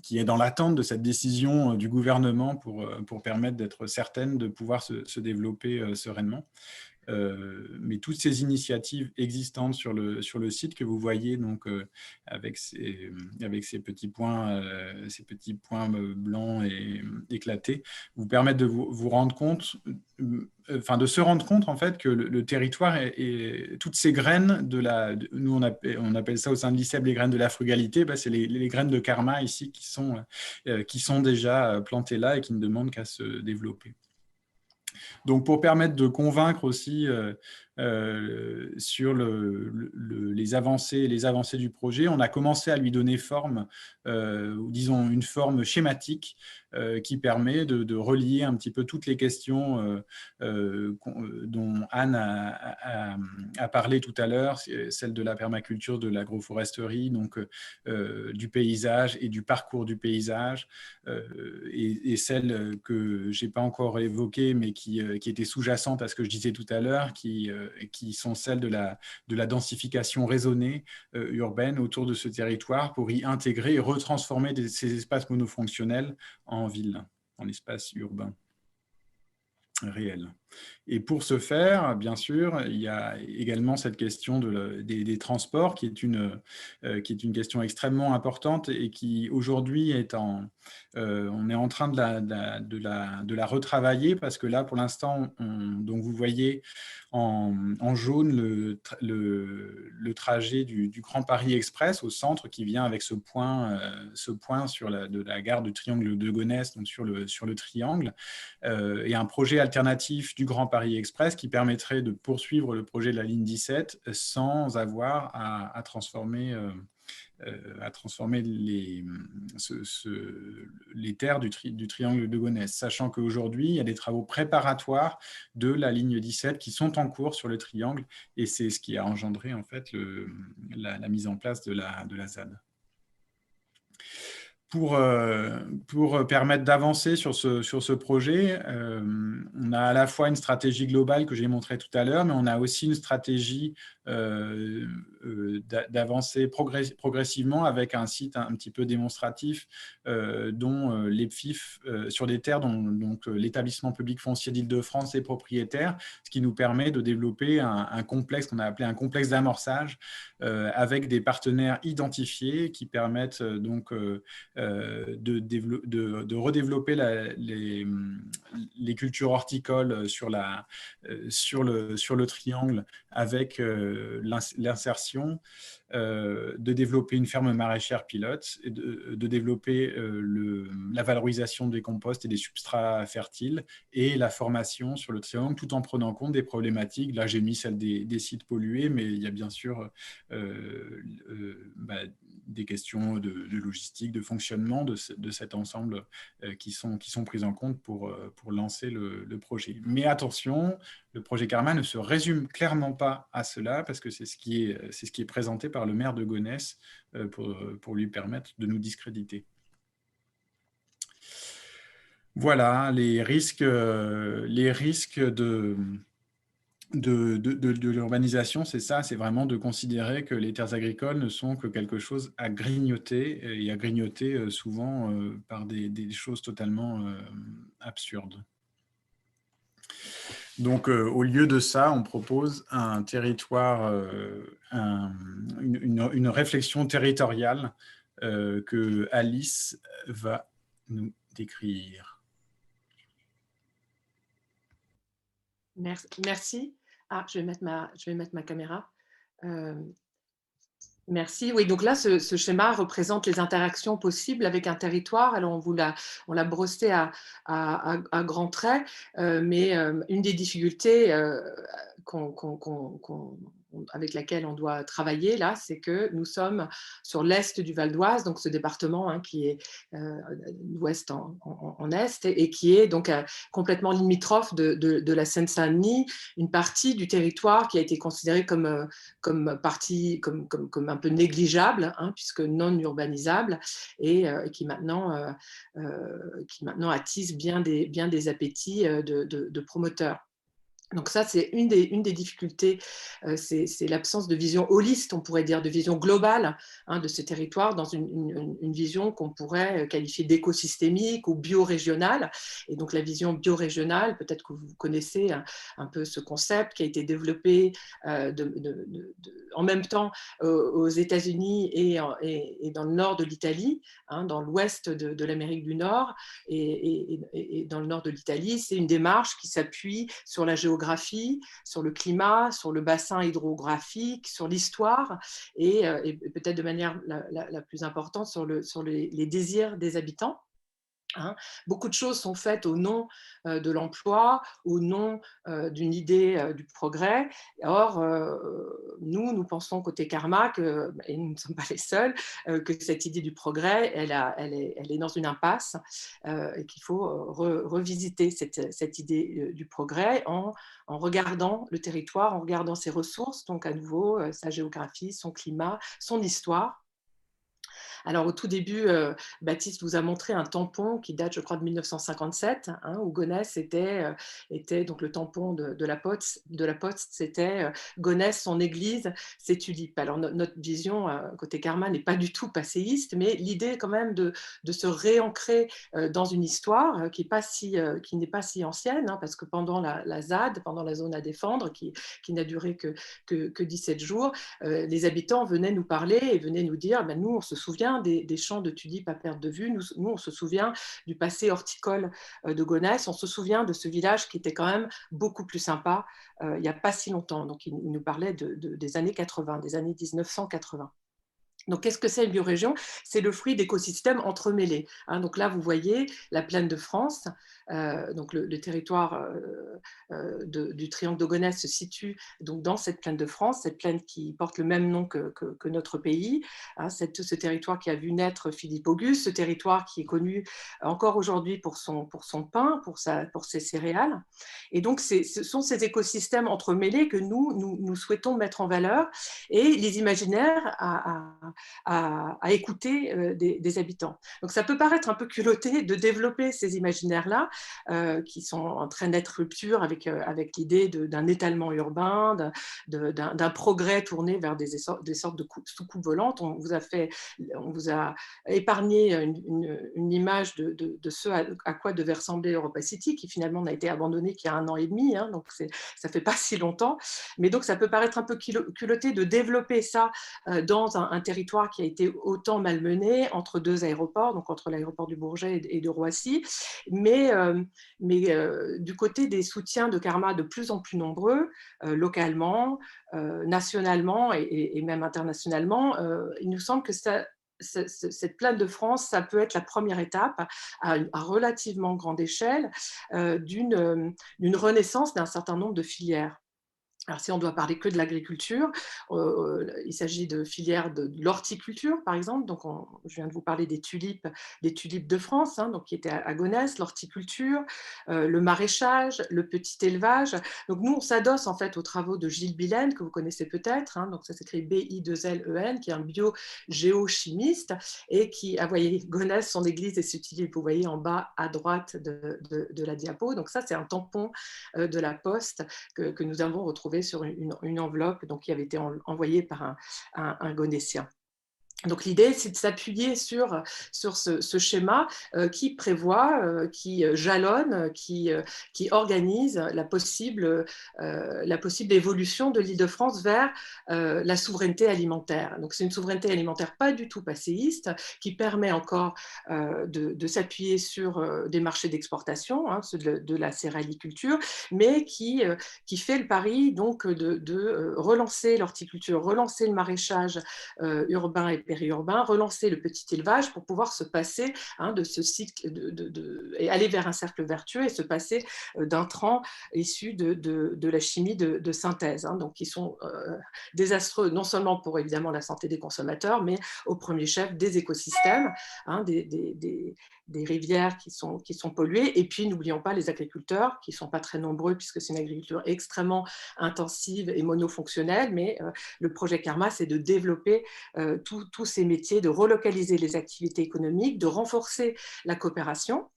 qui est dans l'attente de cette décision du gouvernement pour permettre d'être certaine de pouvoir se développer sereinement. Mais toutes ces initiatives existantes sur le site que vous voyez donc avec ces petits points blancs et éclatés vous permettent de vous rendre compte, enfin de se rendre compte en fait que le territoire et toutes ces graines nous on appelle ça au sein de l'ICEB les graines de la frugalité, c'est les graines de Karma ici qui sont déjà plantées là et qui ne demandent qu'à se développer. Donc, pour permettre de convaincre aussi sur les avancées du projet, on a commencé à lui donner forme, disons une forme schématique qui permet de relier un petit peu toutes les questions dont Anne a parlé tout à l'heure, celle de la permaculture, de l'agroforesterie, donc du paysage et du parcours du paysage, et celle que je n'ai pas encore évoquée, mais qui étaient sous-jacentes à ce que je disais tout à l'heure, qui sont celles de la densification raisonnée urbaine autour de ce territoire pour y intégrer et retransformer ces espaces monofonctionnels en ville. dans l'espace urbain réel. Et pour ce faire, bien sûr, il y a également cette question des transports qui est une question extrêmement importante et qui aujourd'hui on est en train de la retravailler parce que là, pour l'instant, donc vous voyez en jaune le trajet du Grand Paris Express au centre qui vient avec ce point de la gare du Triangle de Gonesse, donc sur le triangle, et un projet alternatif du Grand Paris Express qui permettrait de poursuivre le projet de la ligne 17 sans avoir à transformer les terres du triangle de Gonesse, sachant qu'aujourd'hui, il y a des travaux préparatoires de la ligne 17 qui sont en cours sur le triangle, et c'est ce qui a engendré en fait la mise en place de la ZAD. Pour permettre d'avancer sur ce projet, on a à la fois une stratégie globale que j'ai montrée tout à l'heure, mais on a aussi une stratégie d'avancer progressivement avec un site un petit peu démonstratif dont l'EPFIF sur des terres dont l'établissement public foncier d'Île-de-France est propriétaire, ce qui nous permet de développer un complexe qu'on a appelé un complexe d'amorçage avec des partenaires identifiés qui permettent donc de redévelopper les cultures horticoles sur le triangle avec l'insertion, de développer une ferme maraîchère pilote, et de développer la valorisation des composts et des substrats fertiles et la formation sur le triangle, tout en prenant compte des problématiques. Là, j'ai mis celle des sites pollués, mais il y a bien sûr des questions de logistique, de fonctionnement de cet ensemble qui sont prises en compte pour lancer le projet. Mais attention, le projet Karma ne se résume clairement pas à cela, parce que c'est ce qui est présenté par le maire de Gonesse pour lui permettre de nous discréditer. Voilà, les risques de l'urbanisation, c'est ça, c'est vraiment de considérer que les terres agricoles ne sont que quelque chose à grignoter, et à grignoter souvent par des choses totalement absurdes. Donc, au lieu de ça, on propose un territoire, une réflexion territoriale que Alice va nous décrire. Merci. Ah, je vais mettre ma caméra. Merci. Oui, donc là, ce schéma représente les interactions possibles avec un territoire. Alors, on l'a brossé à grands traits, mais une des difficultés avec laquelle on doit travailler là, c'est que nous sommes sur l'est du Val d'Oise, donc ce département qui est d'ouest en est, et qui est donc complètement limitrophe de la Seine-Saint-Denis, une partie du territoire qui a été considérée comme un peu négligeable, puisque non urbanisable, et qui maintenant attise bien des appétits de promoteurs. Donc ça, c'est une des difficultés, c'est l'absence de vision holiste, on pourrait dire, de vision globale de ce territoire, dans une vision qu'on pourrait qualifier d'écosystémique ou biorégionale. Et donc la vision biorégionale, peut-être que vous connaissez un peu ce concept qui a été développé en même temps aux États-Unis et dans le nord de l'Italie, dans l'ouest de l'Amérique du Nord et dans le nord de l'Italie. C'est une démarche qui s'appuie sur la géographie, sur le climat, sur le bassin hydrographique, sur l'histoire et peut-être de manière la plus importante sur les désirs des habitants. Beaucoup de choses sont faites au nom de l'emploi, au nom d'une idée du progrès. Or, nous pensons côté Karma, et nous ne sommes pas les seuls, que cette idée du progrès, elle est dans une impasse et qu'il faut revisiter cette idée du progrès en regardant le territoire, en regardant ses ressources, donc à nouveau sa géographie, son climat, son histoire, Alors, au tout début, Baptiste vous a montré un tampon qui date, je crois, de 1957, hein, où Gonesse était donc le tampon de la Poste, c'était Gonesse, son église, ses tulipes. Alors, notre vision côté Karma n'est pas du tout passéiste, mais l'idée quand même de se réancrer dans une histoire qui n'est pas si ancienne, hein, parce que pendant la ZAD, pendant la zone à défendre, qui n'a duré que 17 jours, les habitants venaient nous parler et venaient nous dire, ben, nous, on se souvient des champs de tulipes à perte de vue, nous, on se souvient du passé horticole de Gonesse, on se souvient de ce village qui était quand même beaucoup plus sympa il n'y a pas si longtemps. Donc, il nous parlait des années 80, des années 1980. Donc, qu'est-ce que c'est une biorégion? C'est le fruit d'écosystèmes entremêlés. Hein. Donc là, vous voyez la plaine de France. Donc le territoire du triangle de Gonesse se situe donc dans cette plaine de France, cette plaine qui porte le même nom que notre pays. Hein, ce territoire qui a vu naître Philippe Auguste, ce territoire qui est connu encore aujourd'hui pour son pain, pour ses céréales. Et donc, ce sont ces écosystèmes entremêlés que nous souhaitons mettre en valeur et les imaginaires à écouter des habitants. Donc ça peut paraître un peu culotté de développer ces imaginaires-là qui sont en très nette rupture avec l'idée d'un étalement urbain, d'un progrès tourné vers des sortes de soucoupes volantes. On vous a épargné une image de ce à quoi devait ressembler Europa City, qui finalement n'a été abandonné qu'il y a 1 an et demi, hein, donc ça fait pas si longtemps. Mais donc ça peut paraître un peu culotté de développer ça dans un territoire qui a été autant malmené entre 2 aéroports, donc entre l'aéroport du Bourget et de Roissy, mais du côté des soutiens de Karma de plus en plus nombreux, localement, nationalement et même internationalement, il nous semble que cette plaine de France, ça peut être la première étape à relativement grande échelle d'une renaissance d'un certain nombre de filières. Alors, si on doit parler que de l'agriculture, il s'agit de filières de l'horticulture, par exemple. Donc, je viens de vous parler des tulipes de France, hein, donc, qui étaient à Gonesse, l'horticulture, le maraîchage, le petit élevage. Donc, nous, on s'adosse en fait aux travaux de Gilles Billen, que vous connaissez peut-être. Hein, donc, ça s'écrit B-I-2-L-E-N, qui est un biogéochimiste et qui a, voyez, Gonesse, son église et ses tulipes, vous voyez en bas à droite de la diapo. Donc, ça, c'est un tampon de la Poste que nous avons retrouvé sur une enveloppe donc, qui avait été envoyée par un Gonessien. Donc l'idée, c'est de s'appuyer sur ce schéma qui prévoit, qui jalonne, qui organise la possible évolution de l'Île-de-France vers la souveraineté alimentaire. Donc c'est une souveraineté alimentaire pas du tout passéiste, qui permet encore de s'appuyer sur des marchés d'exportation, hein, ceux de la céréaliculture, mais qui fait le pari donc de relancer l'horticulture, relancer le maraîchage urbain et périurbain, relancer le petit élevage pour pouvoir se passer de ce cycle et aller vers un cercle vertueux et se passer d'intrants issus de la chimie de synthèse, hein, donc qui sont désastreux non seulement pour évidemment la santé des consommateurs, mais au premier chef des écosystèmes, hein, des rivières qui sont polluées, et puis n'oublions pas les agriculteurs qui ne sont pas très nombreux puisque c'est une agriculture extrêmement intensive et monofonctionnelle, mais le projet Karma, c'est de développer tous ces métiers, de relocaliser les activités économiques, de renforcer la coopération.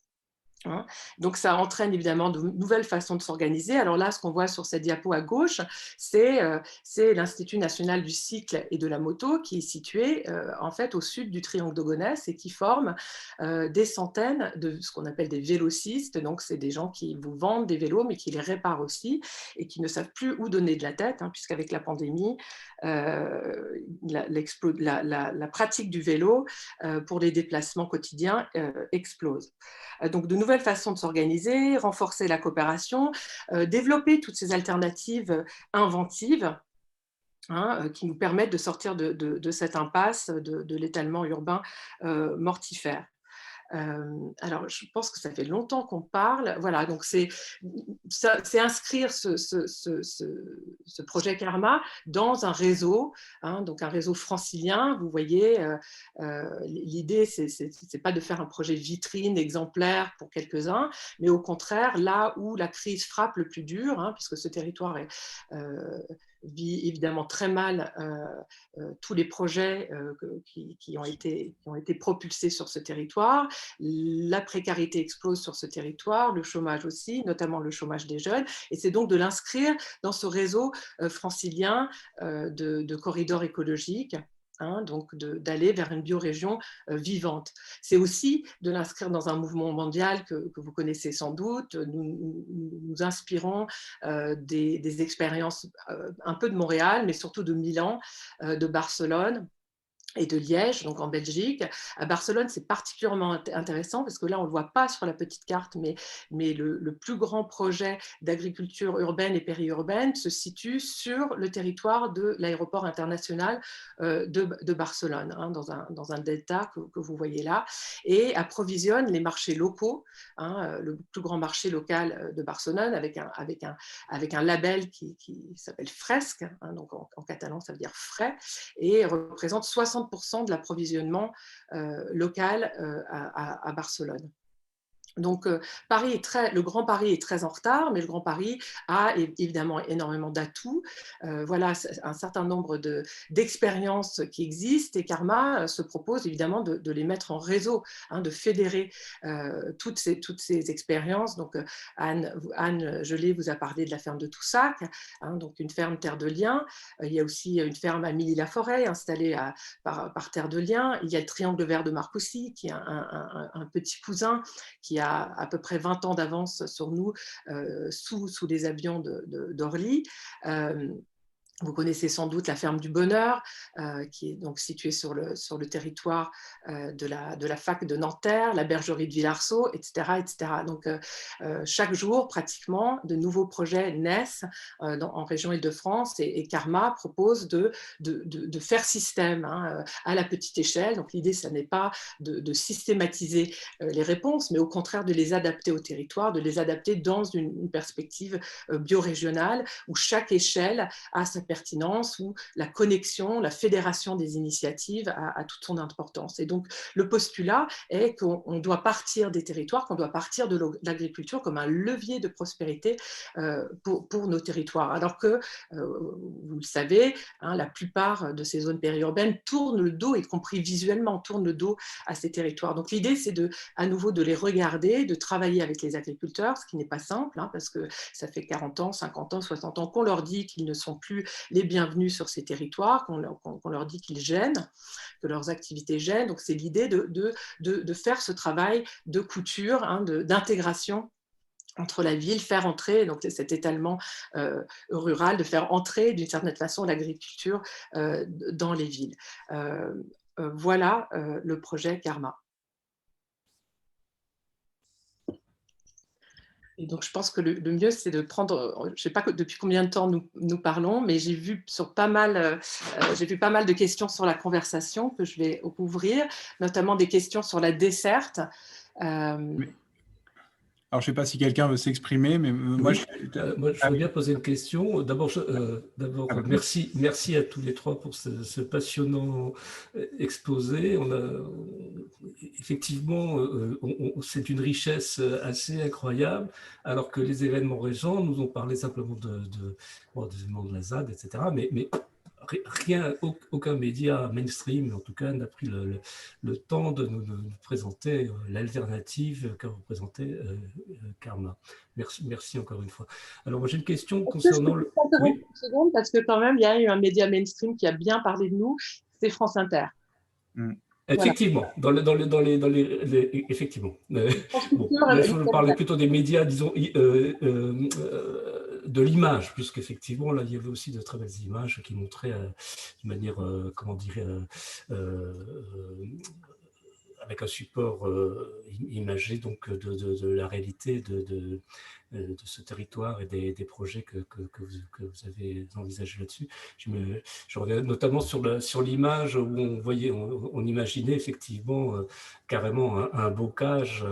Hein. Donc, ça entraîne évidemment de nouvelles façons de s'organiser. Alors là, ce qu'on voit sur cette diapo à gauche, c'est l'Institut national du cycle et de la moto qui est situé en fait au sud du triangle de Gonesse et qui forme des centaines de ce qu'on appelle des vélocistes. Donc, c'est des gens qui vous vendent des vélos, mais qui les réparent aussi et qui ne savent plus où donner de la tête, hein, puisqu'avec la pandémie, la pratique du vélo pour les déplacements quotidiens explose. Donc, de nouvelles façons de s'organiser, renforcer la coopération, développer toutes ces alternatives inventives, hein, qui nous permettent de sortir de cette impasse de l'étalement urbain mortifère. Alors, je pense que ça fait longtemps qu'on parle. Voilà, donc c'est inscrire ce projet Karma dans un réseau, hein, donc un réseau francilien. Vous voyez, l'idée, c'est pas de faire un projet vitrine exemplaire pour quelques-uns, mais au contraire, là où la crise frappe le plus dur, hein, puisque ce territoire vit évidemment très mal tous les projets qui ont été propulsés sur ce territoire. La précarité explose sur ce territoire, le chômage aussi, notamment le chômage des jeunes. Et c'est donc de l'inscrire dans ce réseau francilien de corridors écologiques. Donc d'aller vers une biorégion vivante. C'est aussi de l'inscrire dans un mouvement mondial que vous connaissez sans doute. Nous inspirons des expériences un peu de Montréal, mais surtout de Milan, de Barcelone et de Liège, donc en Belgique. À Barcelone, c'est particulièrement intéressant parce que là, on ne le voit pas sur la petite carte, mais le plus grand projet d'agriculture urbaine et périurbaine se situe sur le territoire de l'aéroport international de Barcelone, dans un delta que vous voyez là, et approvisionne les marchés locaux, le plus grand marché local de Barcelone, avec un label qui s'appelle Fresc, donc en catalan, ça veut dire frais, et représente 60% de l'approvisionnement local à Barcelone. Donc, le Grand Paris est très en retard, mais le Grand Paris a évidemment énormément d'atouts. Voilà un certain nombre d'expériences qui existent et Karma se propose évidemment de les mettre en réseau, de fédérer toutes ces expériences. Donc, Anne Gelé vous a parlé de la ferme de Toussac, donc une ferme Terre de Liens. Il y a aussi une ferme à Milly-la-Forêt installée par Terre de Liens. Il y a le Triangle Vert de Marcoussis, qui est un petit cousin qui a à peu près 20 ans d'avance sur nous sous les avions d'Orly. Vous connaissez sans doute la ferme du Bonheur, qui est donc située sur le territoire de la fac de Nanterre, la bergerie de Villarceau, etc. etc. Donc, chaque jour, pratiquement, de nouveaux projets naissent en région Île-de-France et Karma propose de faire système à la petite échelle. Donc, l'idée, ce n'est pas de systématiser les réponses, mais au contraire de les adapter au territoire, de les adapter dans une perspective biorégionale où chaque échelle a sa pertinence, où la connexion, la fédération des initiatives a toute son importance. Et donc, le postulat est qu'on doit partir des territoires, qu'on doit partir de l'agriculture comme un levier de prospérité pour nos territoires. Alors que, vous le savez, la plupart de ces zones périurbaines tournent le dos, y compris visuellement, tournent le dos à ces territoires. Donc, l'idée, c'est à nouveau de les regarder, de travailler avec les agriculteurs, ce qui n'est pas simple, parce que ça fait 40 ans, 50 ans, 60 ans qu'on leur dit qu'ils ne sont plus les bienvenus sur ces territoires, qu'on leur dit qu'ils gênent, que leurs activités gênent. Donc, c'est l'idée de faire ce travail de couture, d'intégration entre la ville, faire entrer, donc cet étalement rural, de faire entrer d'une certaine façon l'agriculture dans les villes. Voilà le projet Karma. Et donc, je pense que le mieux, c'est de prendre, je ne sais pas depuis combien de temps nous parlons, mais j'ai vu pas mal de questions sur la conversation que je vais ouvrir, notamment des questions sur la desserte. Alors, je ne sais pas si quelqu'un veut s'exprimer, mais moi, oui, moi, je voudrais bien poser une question. D'abord, merci à tous les trois pour ce passionnant exposé. Effectivement, c'est une richesse assez incroyable, alors que les événements récents nous ont parlé simplement des événements de la ZAD, etc. Mais aucun média mainstream, en tout cas, n'a pris le temps de nous présenter l'alternative que représentait Karma. Merci encore une fois. Alors, moi, j'ai une question concernant le... Oui. Une seconde, parce que quand même, il y a eu un média mainstream qui a bien parlé de nous, c'est France Inter. Effectivement, voilà. Effectivement. Bon, là, je veux parler plutôt des médias, disons, de l'image, puisqu'effectivement, là, il y avait aussi de très belles images qui montraient de manière, comment dire, avec un support imagé donc de la réalité de ce territoire et des projets que vous avez envisagés là-dessus. Je reviens notamment sur l'image où on imaginait effectivement carrément un bocage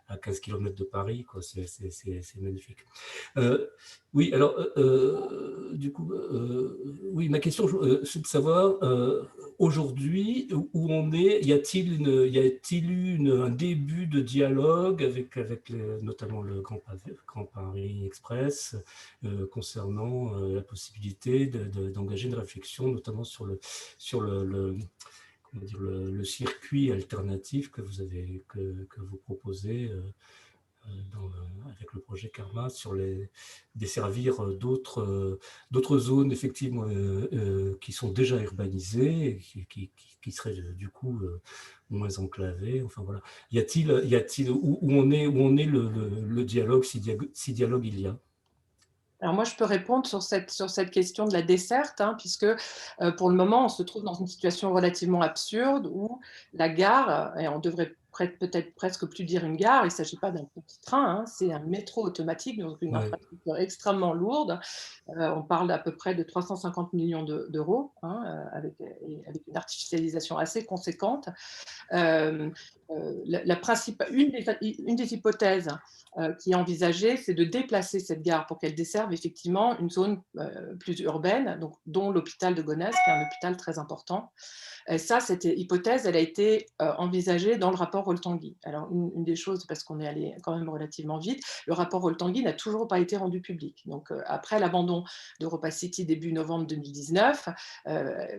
à 15 km de Paris, quoi. C'est magnifique. Oui, alors, du coup, oui, ma question, c'est de savoir, aujourd'hui, où on est, y a-t-il eu un début de dialogue avec notamment le Grand Paris Express concernant la possibilité d'engager une réflexion, notamment sur comment dire, le circuit alternatif que vous proposez avec le projet Karma sur desservir d'autres zones effectivement qui sont déjà urbanisées et qui seraient du coup moins enclavées. Enfin voilà. Y a-t-il où on est le dialogue, si dialogue il y a? Alors moi, je peux répondre sur cette question de la desserte, hein, puisque pour le moment, on se trouve dans une situation relativement absurde où la gare, et on devrait peut-être presque plus dire une gare, il ne s'agit pas d'un petit train, hein, c'est un métro automatique, donc une Ouais. infrastructure extrêmement lourde. On parle d'à peu près de 350 millions d'euros, hein, avec une artificialisation assez conséquente. Une des hypothèses qui est envisagée, c'est de déplacer cette gare pour qu'elle desserve effectivement une zone plus urbaine, donc, dont l'hôpital de Gonesse, qui est un hôpital très important. Et ça, cette hypothèse, elle a été envisagée dans le rapport Rol-Tanguy. Alors, une des choses, parce qu'on est allé quand même relativement vite, le rapport Rol-Tanguy n'a toujours pas été rendu public. Donc, après l'abandon d'Europa City début novembre 2019,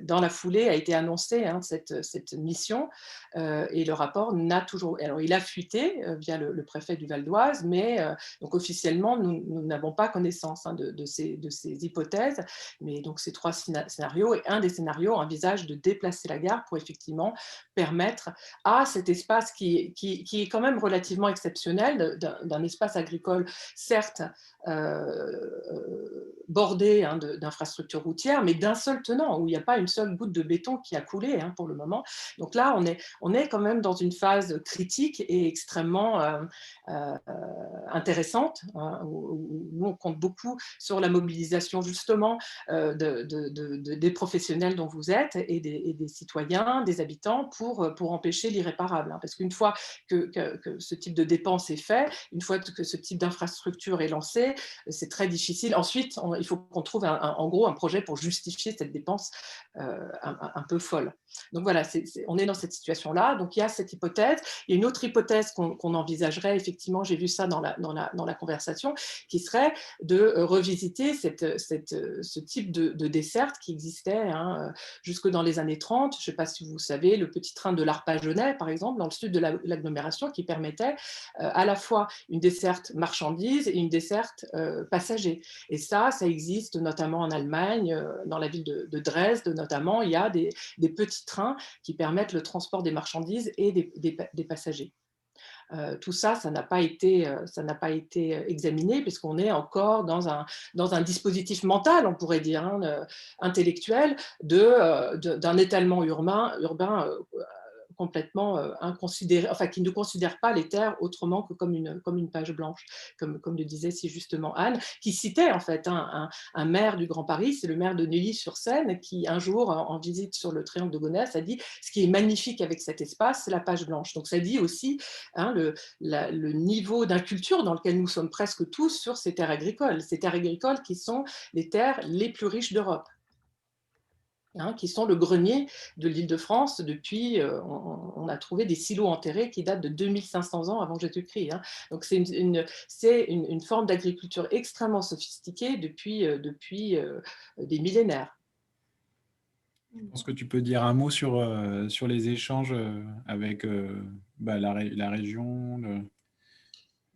dans la foulée a été annoncée cette mission et le rapport n'a toujours... Alors, il a fuité via le préfet du Val d'Oise, mais donc officiellement, nous n'avons pas connaissance de ces hypothèses. Mais donc, ces trois scénarios, et un des scénarios envisage de déplacer la gare pour effectivement permettre à cet espace qui est quand même relativement exceptionnel, d'un espace agricole, certes, bordé d'infrastructures routières, mais d'un seul tenant, où il n'y a pas une seule goutte de béton qui a coulé pour le moment. Donc là, on est quand même dans une phase critique et extrêmement intéressante, hein, où on compte beaucoup sur la mobilisation justement des professionnels dont vous êtes et des citoyens, des habitants pour empêcher l'irréparable. Hein. Parce qu'une fois que ce type de dépense est fait, une fois que ce type d'infrastructure est lancé, c'est très difficile. Ensuite, il faut qu'on trouve en gros un projet pour justifier cette dépense un peu folle. Donc voilà, on est dans cette situation-là. Donc il y a cette hypothèse. Il y a une autre hypothèse qu'on envisagerait, effectivement, j'ai vu ça dans la conversation, qui serait de revisiter ce type de desserte qui existait jusque dans les années 30. Je ne sais pas si vous savez, le petit train de l'Arpajonais, par exemple, dans le sud de l'agglomération, qui permettait à la fois une desserte marchandise et une desserte passager. Et ça existe notamment en Allemagne, dans la ville de Dresde notamment, il y a des petits trains qui permettent le transport des marchandises et des passagers. Tout ça, ça n'a pas été examiné puisqu'on est encore dans un dispositif mental, on pourrait dire, intellectuel, d'un étalement urbain complètement inconsidéré, enfin qui ne considère pas les terres autrement que comme une page blanche, comme le disait si justement Anne, qui citait en fait un maire du Grand Paris, c'est le maire de Neuilly-sur-Seine, qui un jour en visite sur le triangle de Gonesse a dit ce qui est magnifique avec cet espace, c'est la page blanche. Donc ça dit aussi le niveau d'inculture dans lequel nous sommes presque tous sur ces terres agricoles qui sont les terres les plus riches d'Europe. Qui sont le grenier de l'Île-de-France depuis, on a trouvé des silos enterrés qui datent de 2500 ans avant Jésus-Christ. Donc c'est une forme d'agriculture extrêmement sophistiquée depuis des millénaires. Je pense que tu peux dire un mot sur les échanges avec la région.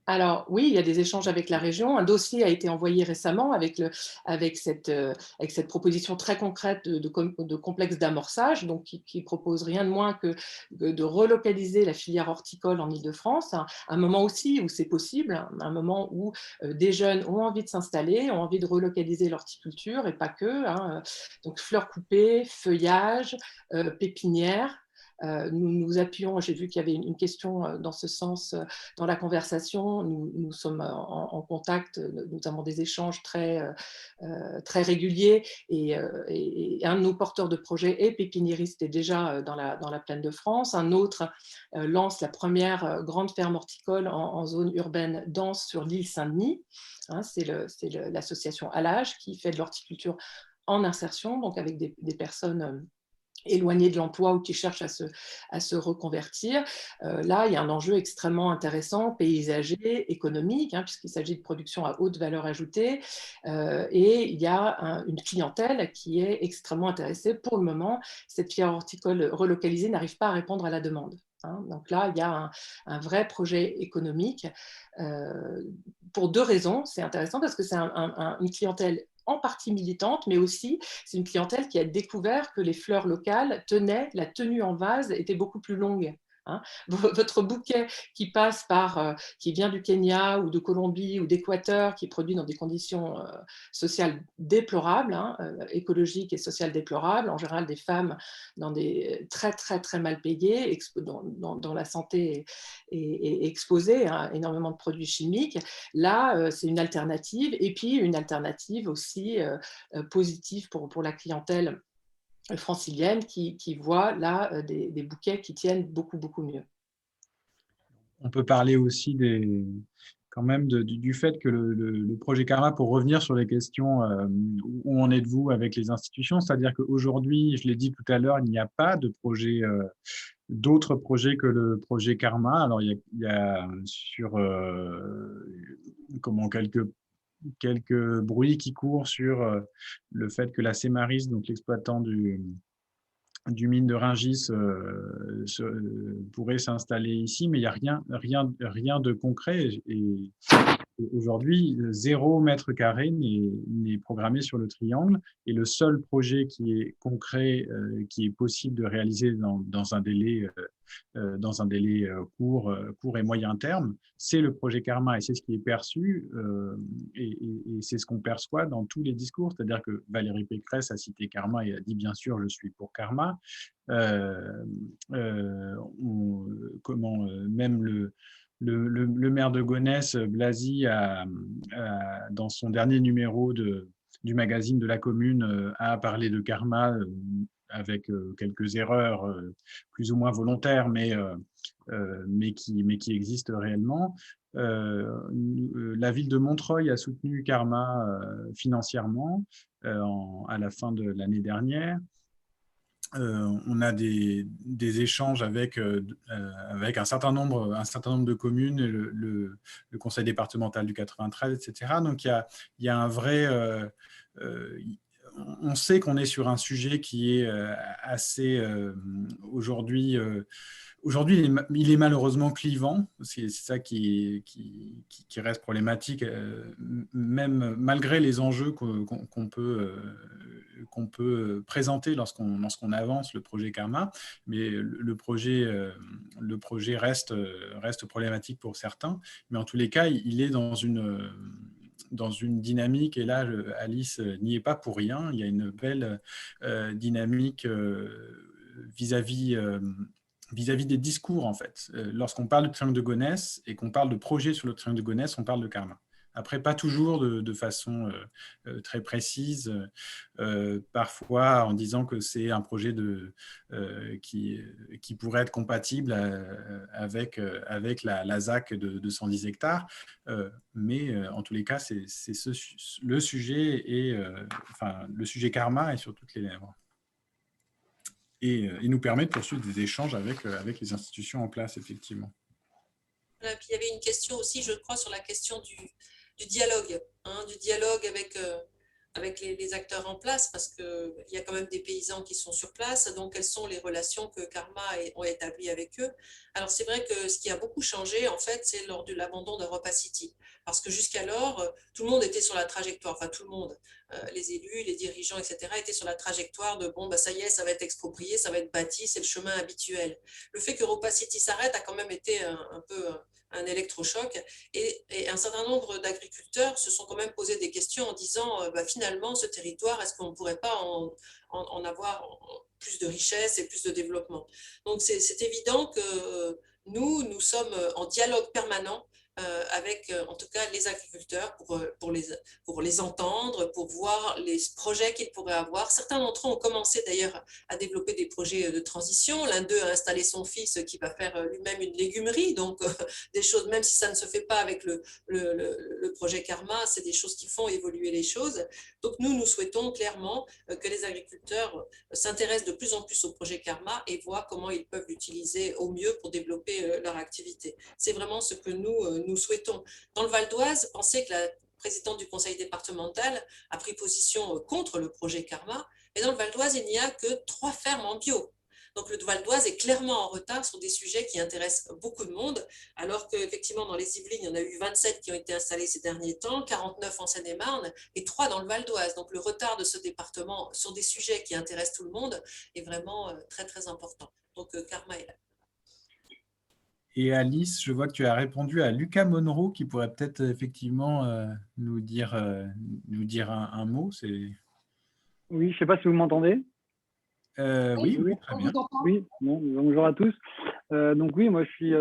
Alors oui, il y a des échanges avec la région. Un dossier a été envoyé récemment avec cette proposition très concrète de complexe d'amorçage, donc qui propose rien de moins que de relocaliser la filière horticole en Île-de-France, un moment aussi où c'est possible, un moment où des jeunes ont envie de s'installer, ont envie de relocaliser l'horticulture et pas que. Donc fleurs coupées, feuillage, pépinières. Nous appuyons, j'ai vu qu'il y avait une question dans ce sens dans la conversation, nous sommes en contact, nous avons des échanges très réguliers et un de nos porteurs de projet est pépiniériste et déjà dans la plaine de France, un autre lance la première grande ferme horticole en zone urbaine dense sur l'île Saint-Denis, c'est l'association Alage qui fait de l'horticulture en insertion, donc avec des personnes éloignés de l'emploi ou qui cherchent à se reconvertir. Là, il y a un enjeu extrêmement intéressant, paysager, économique, hein, puisqu'il s'agit de production à haute valeur ajoutée. Et il y a une clientèle qui est extrêmement intéressée. Pour le moment, cette filière horticole relocalisée n'arrive pas à répondre à la demande. Hein. Donc là, il y a un vrai projet économique pour deux raisons. C'est intéressant parce que c'est une clientèle en partie militante, mais aussi c'est une clientèle qui a découvert que les fleurs locales la tenue en vase était beaucoup plus longue. Hein. Votre bouquet qui vient du Kenya ou de Colombie ou d'Équateur, qui est produit dans des conditions sociales déplorables, hein, écologiques et sociales déplorables, en général des femmes dans des très très très mal payées, dont la santé est exposée à énormément de produits chimiques. Là, c'est une alternative, et puis une alternative aussi positive pour la clientèle francilienne qui voit là des bouquets qui tiennent beaucoup, beaucoup mieux. On peut parler aussi quand même du fait que le projet Karma, pour revenir sur les questions où en êtes-vous avec les institutions, c'est-à-dire qu'aujourd'hui, je l'ai dit tout à l'heure, il n'y a pas de projet, d'autres projets que le projet Karma. Alors, il y a sur quelques bruits qui courent sur le fait que la Sémaris, donc l'exploitant du mine de Rungis, pourrait s'installer ici, mais il n'y a rien de concret. Et aujourd'hui, 0 mètre carré n'est programmé sur le triangle, et le seul projet qui est concret, qui est possible de réaliser dans un délai court et moyen terme, c'est le projet Karma, et c'est ce qui est perçu, et c'est ce qu'on perçoit dans tous les discours. C'est-à-dire que Valérie Pécresse a cité Karma et a dit bien sûr je suis pour Karma. Même le maire de Gonesse, Blasi, dans son dernier numéro du magazine de la commune, a parlé de Karma avec quelques erreurs plus ou moins volontaires, mais qui existent réellement. La ville de Montreuil a soutenu Karma financièrement à la fin de l'année dernière. On a des échanges avec un certain nombre de communes, le conseil départemental du 93, etc. Donc, il y a un vrai... on sait qu'on est sur un sujet qui est assez... Aujourd'hui, il est malheureusement clivant. C'est ça qui reste problématique, même malgré les enjeux qu'on peut présenter lorsqu'on avance le projet Karma. Mais le projet reste problématique pour certains. Mais en tous les cas, il est dans une dynamique, et là, Alice n'y est pas pour rien. Il y a une belle dynamique vis-à-vis des discours, en fait. Lorsqu'on parle de triangle de Gonesse et qu'on parle de projet sur le triangle de Gonesse, on parle de Karma. Après, pas toujours de façon très précise, parfois en disant que c'est un projet qui pourrait être compatible avec la ZAC de 110 hectares. Mais en tous les cas, le sujet le sujet Karma est sur toutes les lèvres. Et il nous permet de poursuivre des échanges avec les institutions en place, effectivement. Voilà, puis il y avait une question aussi, je crois, sur la question du dialogue, hein, du dialogue avec les acteurs en place, parce qu'il y a quand même des paysans qui sont sur place, donc quelles sont les relations que Karma ont établies avec eux. Alors c'est vrai que ce qui a beaucoup changé, en fait, c'est lors de l'abandon d'Europa City, parce que jusqu'alors, tout le monde était sur la trajectoire, enfin tout le monde, les élus, les dirigeants, etc., étaient sur la trajectoire de bon, bah, ça y est, ça va être exproprié, ça va être bâti, c'est le chemin habituel. Le fait qu'Europa City s'arrête a quand même été un peu un électrochoc, et un certain nombre d'agriculteurs se sont quand même posé des questions en disant bah, finalement ce territoire, est-ce qu'on ne pourrait pas en avoir plus de richesse et plus de développement. Donc c'est évident que nous sommes en dialogue permanent avec en tout cas les agriculteurs pour les entendre, pour voir les projets qu'ils pourraient avoir. Certains d'entre eux ont commencé d'ailleurs à développer des projets de transition. L'un d'eux a installé son fils qui va faire lui-même une légumerie, donc des choses, même si ça ne se fait pas avec le projet Karma, c'est des choses qui font évoluer les choses. Donc nous souhaitons clairement que les agriculteurs s'intéressent de plus en plus au projet Karma et voient comment ils peuvent l'utiliser au mieux pour développer leur activité. C'est vraiment ce que nous souhaitons. Dans le Val d'Oise, pensez que la présidente du conseil départemental a pris position contre le projet Karma, et dans le Val d'Oise, il n'y a que 3 fermes en bio. Donc le Val d'Oise est clairement en retard sur des sujets qui intéressent beaucoup de monde, alors qu'effectivement dans les Yvelines, il y en a eu 27 qui ont été installés ces derniers temps, 49 en Seine-et-Marne et 3 dans le Val d'Oise. Donc le retard de ce département sur des sujets qui intéressent tout le monde est vraiment très très important. Donc Karma est là. Et Alice, je vois que tu as répondu à Lucas Monroe qui pourrait peut-être effectivement nous dire un mot. Oui, je ne sais pas si vous m'entendez. Oui, très bien. Oui, bon, bonjour à tous. Donc oui, moi je suis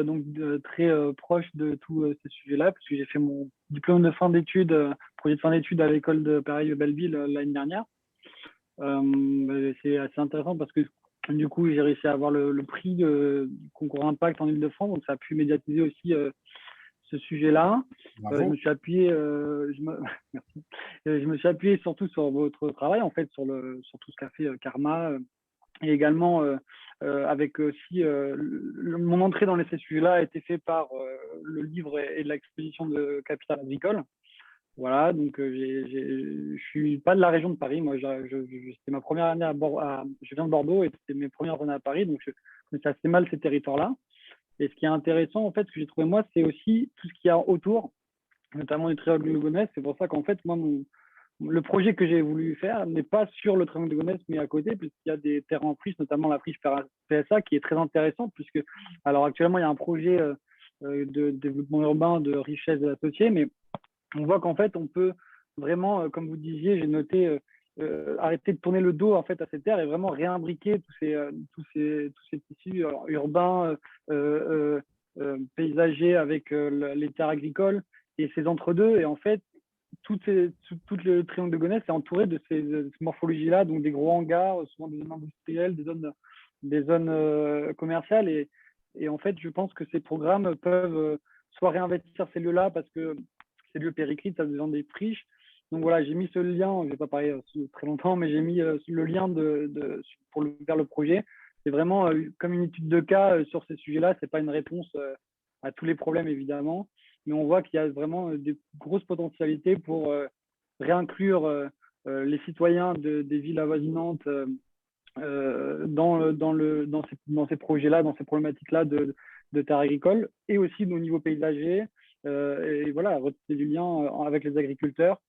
très proche de tous ces sujets-là, parce que j'ai fait mon diplôme de fin d'études, projet de fin d'études à l'école de Pareil-Belleville l'année dernière. C'est assez intéressant parce que du coup, j'ai réussi à avoir le prix du concours Impact en Ile-de-France, donc ça a pu médiatiser aussi ce sujet-là. Je me suis appuyé, merci. Je me suis appuyé surtout sur votre travail, en fait, sur tout ce qu'a fait Karma, et également avec aussi mon entrée dans ces sujets-là a été faite par le livre et l'exposition de Capital Agricole. Voilà, donc je suis pas de la région de Paris. Moi, c'était ma première année je viens de Bordeaux et c'était mes premières années à Paris, donc je connaissais assez mal ces territoires-là. Et ce qui est intéressant, en fait, ce que j'ai trouvé moi, c'est aussi tout ce qu'il y a autour, notamment du triangle de Gonesse. C'est pour ça qu'en fait, moi, le projet que j'ai voulu faire n'est pas sur le triangle de Gonesse, mais à côté, puisqu'il y a des terrains en friche, notamment la friche PSA, qui est très intéressante, puisque, alors actuellement, il y a un projet de développement urbain, de richesse associée, mais on voit qu'en fait, on peut vraiment, comme vous disiez, j'ai noté, arrêter de tourner le dos en fait à ces terres et vraiment réimbriquer tous ces tissus urbains, paysagers avec les terres agricoles et ces entre-deux. Et en fait, tout le triangle de Gonesse est entouré de ces morphologies-là, donc des gros hangars, souvent des zones industrielles, des zones commerciales. Et en fait, je pense que ces programmes peuvent soit réinvestir ces lieux-là parce que ces lieux périclites, ça devient des friches. Donc voilà, j'ai mis ce lien, je ne vais pas parler très longtemps, mais j'ai mis le lien vers le projet. C'est vraiment comme une étude de cas sur ces sujets-là. Ce n'est pas une réponse à tous les problèmes, évidemment, mais on voit qu'il y a vraiment des grosses potentialités pour réinclure les citoyens des villes avoisinantes dans ces projets-là, dans ces problématiques-là de terres agricoles, et aussi au niveau paysager. Et voilà, retrouver du lien avec les agriculteurs.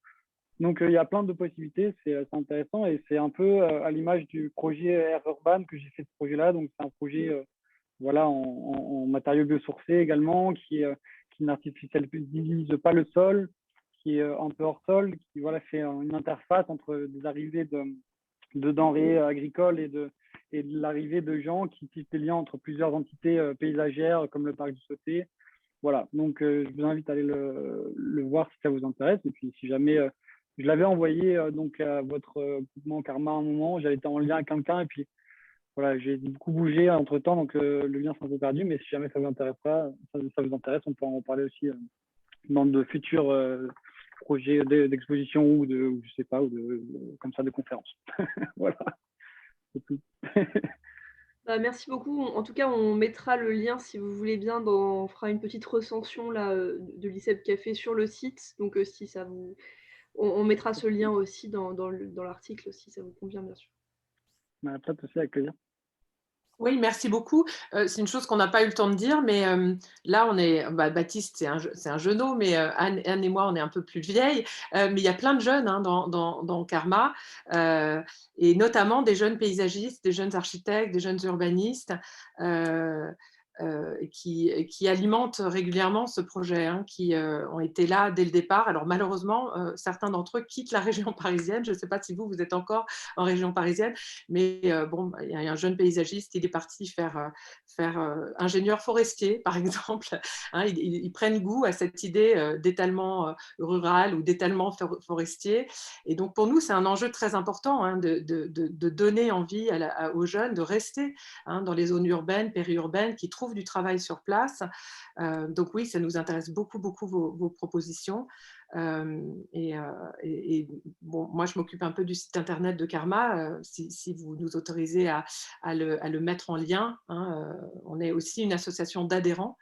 Donc, il y a plein de possibilités, c'est intéressant et c'est un peu à l'image du projet Air Urban que j'ai fait ce projet-là. Donc, c'est un projet voilà, en matériaux biosourcés également, qui n'artificialise pas le sol, qui est un peu hors sol, qui voilà, fait une interface entre des arrivées de denrées agricoles et de l'arrivée de gens qui tissent des liens entre plusieurs entités paysagères comme le parc du Sauté. Voilà, donc je vous invite à aller le voir si ça vous intéresse. Et puis si jamais, je l'avais envoyé donc à votre groupement Karma à un moment, j'avais été en lien avec quelqu'un et puis voilà, j'ai beaucoup bougé entre-temps, donc le lien s'est un peu perdu. Mais si jamais ça vous intéresse pas, ça vous intéresse, on pourra en parler aussi dans de futurs projets d'exposition ou je sais pas, comme ça, de conférences. Voilà, c'est tout. Merci beaucoup. En tout cas, on mettra le lien, si vous voulez bien, on fera une petite recension là, de l'ICEP Café sur le site. Donc, si ça vous... On mettra ce lien aussi dans l'article, si ça vous convient, bien sûr. Peut-être aussi avec plaisir. Oui, merci beaucoup. C'est une chose qu'on n'a pas eu le temps de dire, mais là, on est, Baptiste, c'est un jeuneau, mais Anne et moi, on est un peu plus vieilles. Mais il y a plein de jeunes dans Karma, et notamment des jeunes paysagistes, des jeunes architectes, des jeunes urbanistes. et qui alimentent régulièrement ce projet, hein, qui ont été là dès le départ. Alors malheureusement, certains d'entre eux quittent la région parisienne. Je ne sais pas si vous êtes encore en région parisienne, mais bon, il y a un jeune paysagiste, il est parti faire ingénieur forestier, par exemple. Hein, ils prennent goût à cette idée d'étalement rural ou d'étalement forestier. Et donc pour nous, c'est un enjeu très important, hein, de donner envie aux jeunes de rester, hein, dans les zones urbaines, périurbaines, qui trouvent du travail sur place. Donc oui, ça nous intéresse beaucoup, beaucoup vos propositions. Bon, moi, je m'occupe un peu du site internet de Karma, si vous nous autorisez à le mettre en lien, hein. On est aussi une association d'adhérents.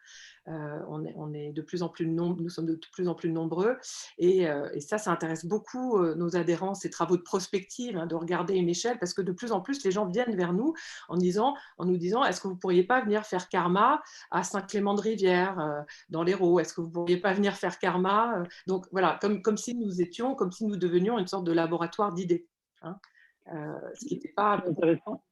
On est de plus en plus nous sommes de plus en plus nombreux, et ça intéresse beaucoup nos adhérents, ces travaux de prospective, hein, de regarder une échelle, parce que de plus en plus les gens viennent vers nous en nous disant est-ce que vous ne pourriez pas venir faire Karma à Saint-Clément-de-Rivière, dans l'Hérault, est-ce que vous ne pourriez pas venir faire Karma, donc voilà, comme si nous devenions une sorte de laboratoire d'idées, hein, ce qui n'était pas intéressant.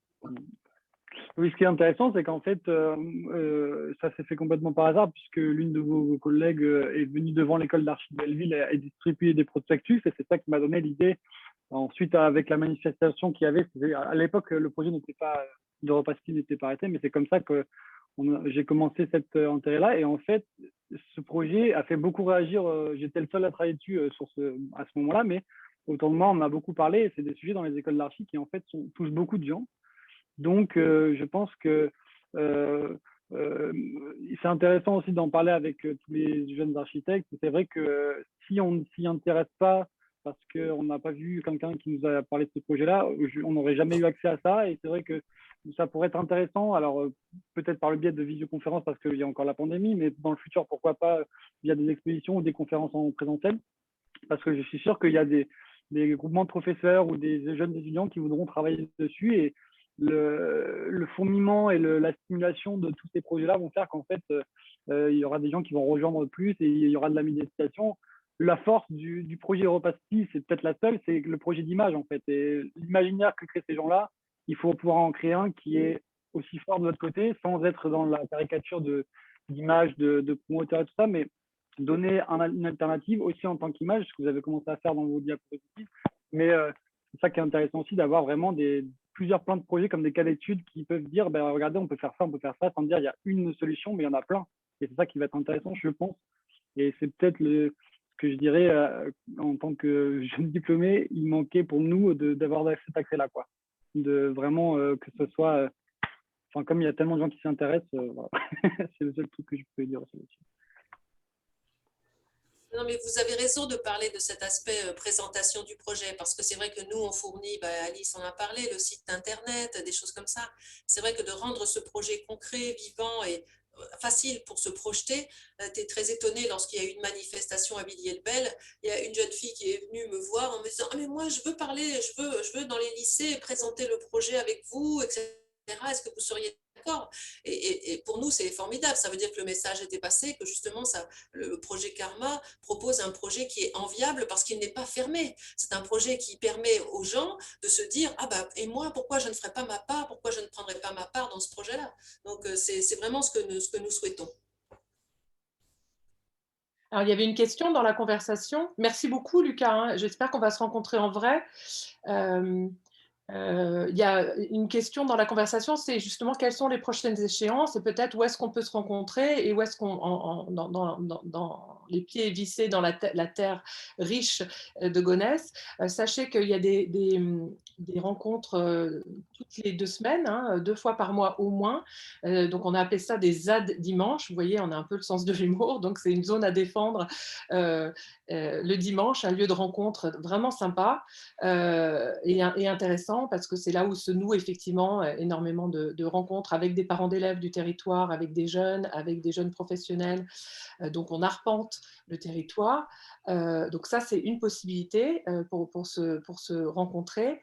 Oui, ce qui est intéressant, c'est qu'en fait, ça s'est fait complètement par hasard, puisque l'une de vos collègues est venue devant l'école d'archi de Belleville et distribué des prospectus, et c'est ça qui m'a donné l'idée. Ensuite, avec la manifestation qu'il y avait, à l'époque, le projet d'Europacity n'était pas arrêté, mais c'est comme ça que j'ai commencé cet intérêt-là. Et en fait, ce projet a fait beaucoup réagir. J'étais le seul à travailler dessus à ce moment-là, mais autour de moi, on a beaucoup parlé, et c'est des sujets dans les écoles d'archi qui, en fait, touchent beaucoup de gens. Donc, je pense que c'est intéressant aussi d'en parler avec tous les jeunes architectes. C'est vrai que si on ne s'y intéresse pas, parce qu'on n'a pas vu quelqu'un qui nous a parlé de ce projet-là, on n'aurait jamais eu accès à ça. Et c'est vrai que ça pourrait être intéressant, alors peut-être par le biais de visioconférences, parce qu'il y a encore la pandémie, mais dans le futur, pourquoi pas via des expositions ou des conférences en présentiel, parce que je suis sûr qu'il y a des groupements de professeurs ou des jeunes étudiants qui voudront travailler dessus, et le fourmillement et la stimulation de tous ces projets-là vont faire qu'en fait, il y aura des gens qui vont rejoindre plus, et il y aura de la médiatisation. La force du projet Europacity, c'est peut-être la seule, c'est le projet d'image, en fait. Et l'imaginaire que créent ces gens-là, il faut pouvoir en créer un qui est aussi fort de notre côté, sans être dans la caricature d'image, de promoteur et tout ça, mais donner une alternative aussi en tant qu'image, ce que vous avez commencé à faire dans vos diapositives. Mais c'est ça qui est intéressant aussi, d'avoir vraiment plusieurs plans de projets comme des cas d'études qui peuvent dire, ben, regardez, on peut faire ça, sans dire il y a une solution, mais il y en a plein. Et c'est ça qui va être intéressant, je pense. Et c'est peut-être ce que je dirais, en tant que jeune diplômé, il manquait pour nous d'avoir cet accès-là, quoi. De vraiment que ce soit... Enfin, comme il y a tellement de gens qui s'y intéressent, voilà. C'est le seul truc que je peux dire aussi. Non, mais vous avez raison de parler de cet aspect présentation du projet, parce que c'est vrai que nous, on fournit, Alice en a parlé, le site internet, des choses comme ça. C'est vrai que de rendre ce projet concret, vivant et facile pour se projeter. Tu es très étonnée lorsqu'il y a eu une manifestation à Villiers-le-Bel. Il y a une jeune fille qui est venue me voir en me disant « Ah, mais moi, je veux parler, je veux dans les lycées présenter le projet avec vous, etc. Est-ce que vous seriez d'accord ?» Et pour nous, c'est formidable. Ça veut dire que le message était passé, que justement, le projet Karma propose un projet qui est enviable parce qu'il n'est pas fermé. C'est un projet qui permet aux gens de se dire « Ah bah, et moi, pourquoi je ne ferai pas ma part? Pourquoi je ne prendrai pas ma part dans ce projet-là ?» Donc, c'est vraiment ce que nous souhaitons. Alors, il y avait une question dans la conversation. Merci beaucoup, Lucas, hein. J'espère qu'on va se rencontrer en vrai. Il y a une question dans la conversation, c'est justement quelles sont les prochaines échéances et peut-être où est-ce qu'on peut se rencontrer et où est-ce qu'on, dans les pieds vissés dans la terre riche de Gonesse. Sachez qu'il y a des rencontres toutes les 2 semaines, hein, 2 fois par mois au moins. Donc on a appelé ça des ZAD dimanche. Vous voyez, on a un peu le sens de l'humour, donc c'est une zone à défendre le dimanche, un lieu de rencontre vraiment sympa et intéressant, parce que c'est là où se nouent effectivement énormément de rencontres avec des parents d'élèves du territoire, avec des jeunes professionnels. Donc on arpente porte le territoire. Donc ça, c'est une possibilité pour se rencontrer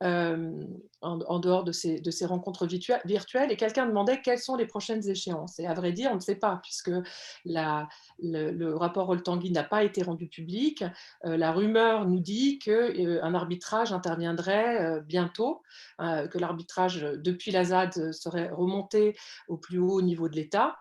en dehors de ces rencontres virtuelles. Et quelqu'un demandait quelles sont les prochaines échéances. Et à vrai dire, on ne sait pas, puisque le rapport Rol-Tanguy n'a pas été rendu public. La rumeur nous dit qu'un arbitrage interviendrait bientôt, que l'arbitrage depuis la ZAD serait remonté au plus haut niveau de l'État.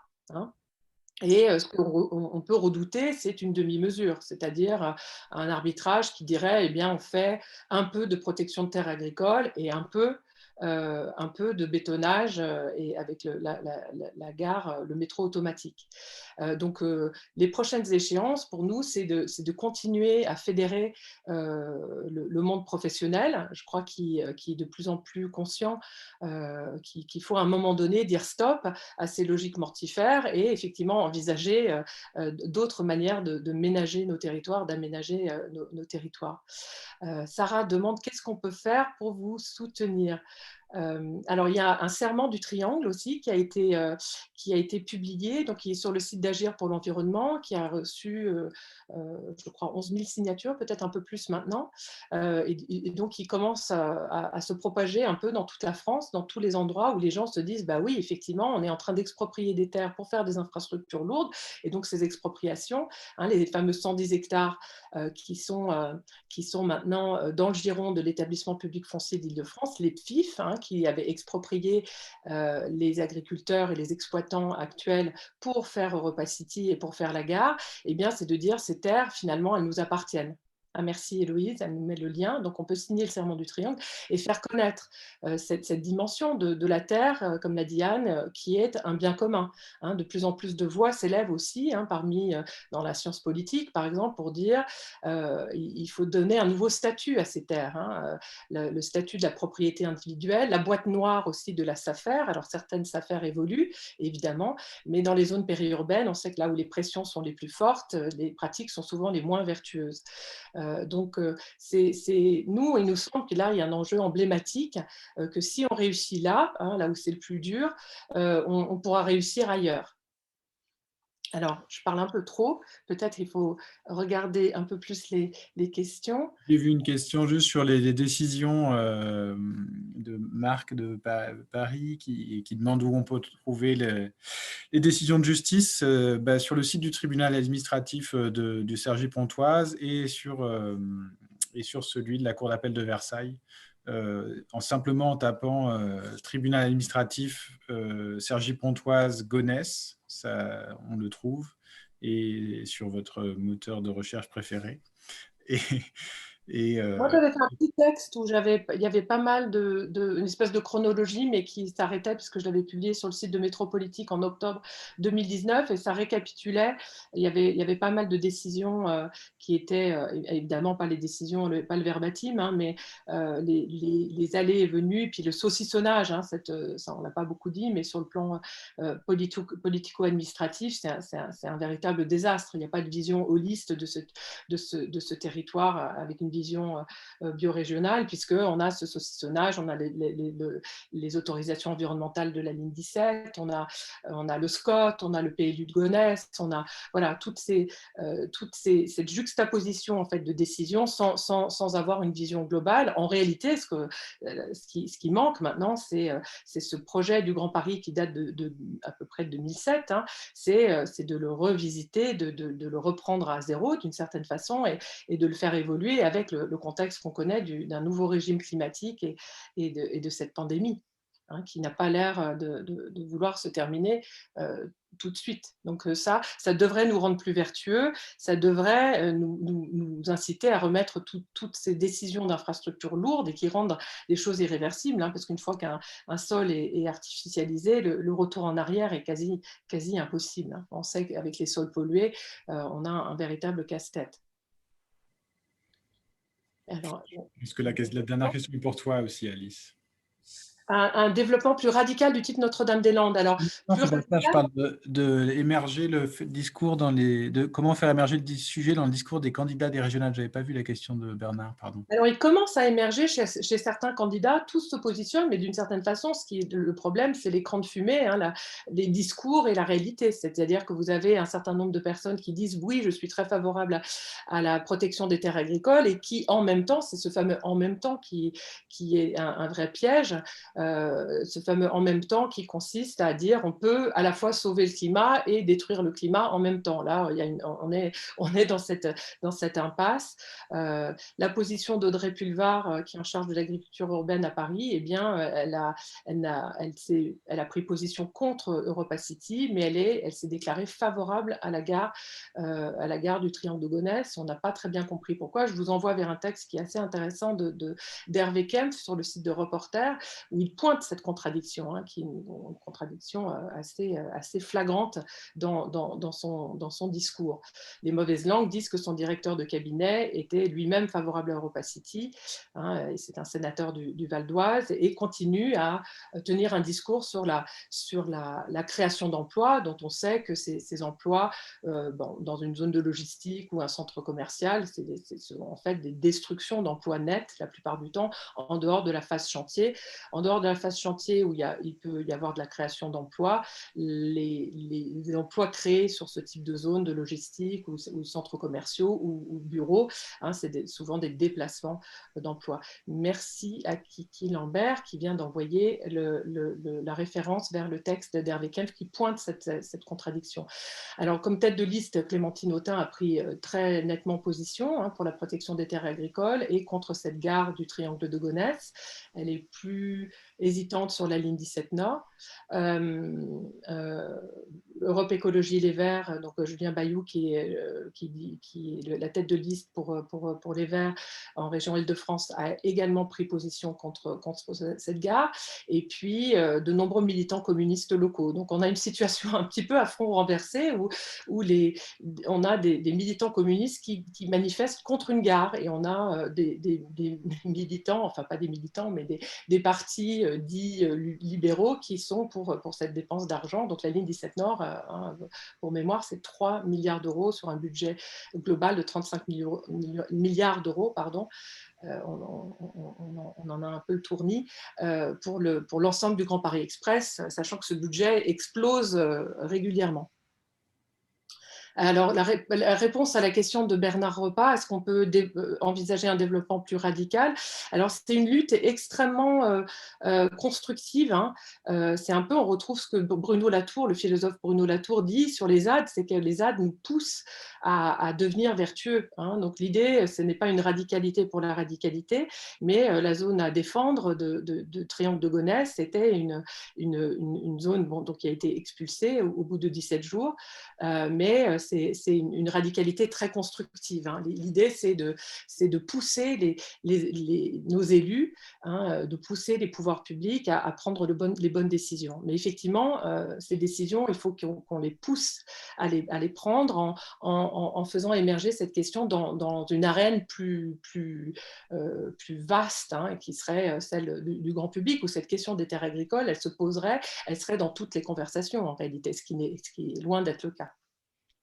Et ce qu'on peut redouter, c'est une demi-mesure, c'est-à-dire un arbitrage qui dirait, eh bien, on fait un peu de protection de terres agricoles et un peu de bétonnage et avec la gare, le métro automatique. Donc, les prochaines échéances, pour nous, c'est de continuer à fédérer le monde professionnel. Je crois qu'il est de plus en plus conscient qu'il faut à un moment donné dire stop à ces logiques mortifères et effectivement envisager d'autres manières de ménager nos territoires, d'aménager nos territoires. Sarah demande qu'est-ce qu'on peut faire pour vous soutenir. Alors, il y a un serment du triangle aussi qui a été publié, donc qui est sur le site d'Agir pour l'environnement, qui a reçu, je crois, 11 000 signatures, peut-être un peu plus maintenant, et donc il commence à se propager un peu dans toute la France, dans tous les endroits où les gens se disent, bah oui, effectivement, on est en train d'exproprier des terres pour faire des infrastructures lourdes, et donc ces expropriations, les fameux 110 hectares qui sont maintenant dans le giron de l'établissement public foncier d'Île-de-France, les PFIF, qui avaient exproprié les agriculteurs et les exploitants actuels pour faire Europa City et pour faire la gare, eh bien, c'est de dire ces terres, finalement, elles nous appartiennent. Merci Héloïse, elle nous met le lien. Donc, on peut signer le serment du triangle et faire connaître cette dimension de la terre, comme l'a dit Anne, qui est un bien commun. De plus en plus de voix s'élèvent aussi dans la science politique, par exemple, pour dire il faut donner un nouveau statut à ces terres. Le statut de la propriété individuelle, la boîte noire aussi de la SAFER. Alors, certaines SAFER évoluent, évidemment, mais dans les zones périurbaines, on sait que là où les pressions sont les plus fortes, les pratiques sont souvent les moins vertueuses. Donc, nous, il nous semble que là, il y a un enjeu emblématique, que si on réussit là, là où c'est le plus dur, on pourra réussir ailleurs. Alors, je parle un peu trop, peut-être il faut regarder un peu plus les questions. J'ai vu une question juste sur les décisions de Marc de Paris qui demande où on peut trouver les décisions de justice sur le site du tribunal administratif du Cergy-Pontoise et sur celui de la Cour d'appel de Versailles. Simplement en tapant tribunal administratif Cergy-Pontoise Gonesse, ça, on le trouve, et sur votre moteur de recherche préféré. Moi, j'avais fait un petit texte où il y avait pas mal une espèce de chronologie, mais qui s'arrêtait puisque je l'avais publié sur le site de Métropolitique en octobre 2019 et ça récapitulait. Il y avait pas mal de décisions qui étaient, évidemment pas les décisions, pas le verbatim, mais les allées et venues, et puis le saucissonnage, ça on l'a pas beaucoup dit, mais sur le plan politico-administratif, c'est un véritable désastre. Il n'y a pas de vision holiste de ce territoire avec une vision biorégionale, puisqu'on a ce saucissonnage, on a les autorisations environnementales de la ligne 17, on a le SCOT, on a le PLU de Gonesse, on a toute cette juxtaposition en fait, de décisions sans avoir une vision globale. En réalité, ce qui manque maintenant, c'est ce projet du Grand Paris qui date à peu près de 2007, c'est de le revisiter, de le reprendre à zéro d'une certaine façon et de le faire évoluer avec le contexte qu'on connaît d'un nouveau régime climatique et de cette pandémie qui n'a pas l'air de vouloir se terminer tout de suite. Donc ça devrait nous rendre plus vertueux, ça devrait nous inciter à remettre toutes ces décisions d'infrastructures lourdes et qui rendent les choses irréversibles, parce qu'une fois qu'un sol est artificialisé, le retour en arrière est quasi impossible. On sait qu'avec les sols pollués, on a un véritable casse-tête. Est-ce que la dernière question est pour toi aussi, Alice? un développement plus radical du type Notre-Dame-des-Landes. Alors, Non, plus c'est pas ça, je radical, parle de émerger le discours de comment faire émerger le sujet dans le discours des candidats des régionales. Je n'avais pas vu la question de Bernard, pardon. alors, il commence à émerger chez certains candidats, tous se positionnent, mais d'une certaine façon, ce qui est le problème, c'est l'écran de fumée, hein, les discours et la réalité. C'est-à-dire que vous avez un certain nombre de personnes qui disent oui, je suis très favorable à la protection des terres agricoles, et qui, en même temps, c'est ce fameux en même temps qui est un vrai piège, ce fameux en même temps qui consiste à dire on peut à la fois sauver le climat et détruire le climat en même temps. Là, on est dans cette impasse. La position d'Audrey Pulvar, qui est en charge de l'agriculture urbaine à Paris, eh bien, elle a pris position contre EuropaCity, mais elle s'est déclarée favorable à la gare du Triangle de Gonesse. On n'a pas très bien compris pourquoi. Je vous envoie vers un texte qui est assez intéressant d'Hervé Kempf sur le site de Reporter, où il pointe cette contradiction, hein, qui est une contradiction assez flagrante dans son discours. Les mauvaises langues disent que son directeur de cabinet était lui-même favorable à EuropaCity, hein, et c'est un sénateur du Val d'Oise, et continue à tenir un discours sur la création d'emplois, dont on sait que ces emplois, dans une zone de logistique ou un centre commercial, c'est en fait des destructions d'emplois nets la plupart du temps, en dehors de la phase chantier. En dehors de la phase chantier où il peut y avoir de la création d'emplois, les emplois créés sur ce type de zone de logistique ou centres commerciaux ou bureaux, hein, c'est souvent des déplacements d'emplois. Merci à Kiki Lambert qui vient d'envoyer la référence vers le texte d'Hervé Kempf qui pointe cette contradiction. Alors, comme tête de liste, Clémentine Autain a pris très nettement position, hein, pour la protection des terres agricoles et contre cette gare du Triangle de Gonesse. Elle est plus hésitante sur la ligne 17 Nord. Europe Écologie Les Verts, donc Julien Bayou qui est la tête de liste pour les Verts en région Île-de-France, a également pris position contre cette gare, et puis de nombreux militants communistes locaux. Donc on a une situation un petit peu à front renversé où on a des militants communistes qui manifestent contre une gare, et on a des militants, enfin pas des militants, mais des partis dits libéraux qui sont pour cette dépense d'argent. Donc la ligne 17 Nord, pour mémoire, c'est 3 milliards d'euros sur un budget global de 35 milliards d'euros, pardon. On en a un peu le tournis pour l'ensemble du Grand Paris Express, sachant que ce budget explose régulièrement. Alors, la réponse à la question de Bernard Repas, est-ce qu'on peut envisager un développement plus radical? Alors, c'est une lutte extrêmement constructive, hein. C'est un peu, on retrouve ce que Bruno Latour, le philosophe Bruno Latour dit sur les ZAD, c'est que les ZAD nous poussent à devenir vertueux, hein. Donc, l'idée, ce n'est pas une radicalité pour la radicalité, mais la zone à défendre de Triangle de Gonesse, c'était une zone donc, qui a été expulsée au bout de 17 jours, mais c'est une radicalité très constructive, hein. L'idée, c'est de pousser nos élus, hein, de pousser les pouvoirs publics à prendre les bonnes décisions. Mais effectivement, ces décisions, il faut qu'on les pousse à les prendre en faisant émerger cette question dans une arène plus vaste, hein, qui serait celle du grand public, où cette question des terres agricoles, elle se poserait, elle serait dans toutes les conversations en réalité, ce qui est loin d'être le cas.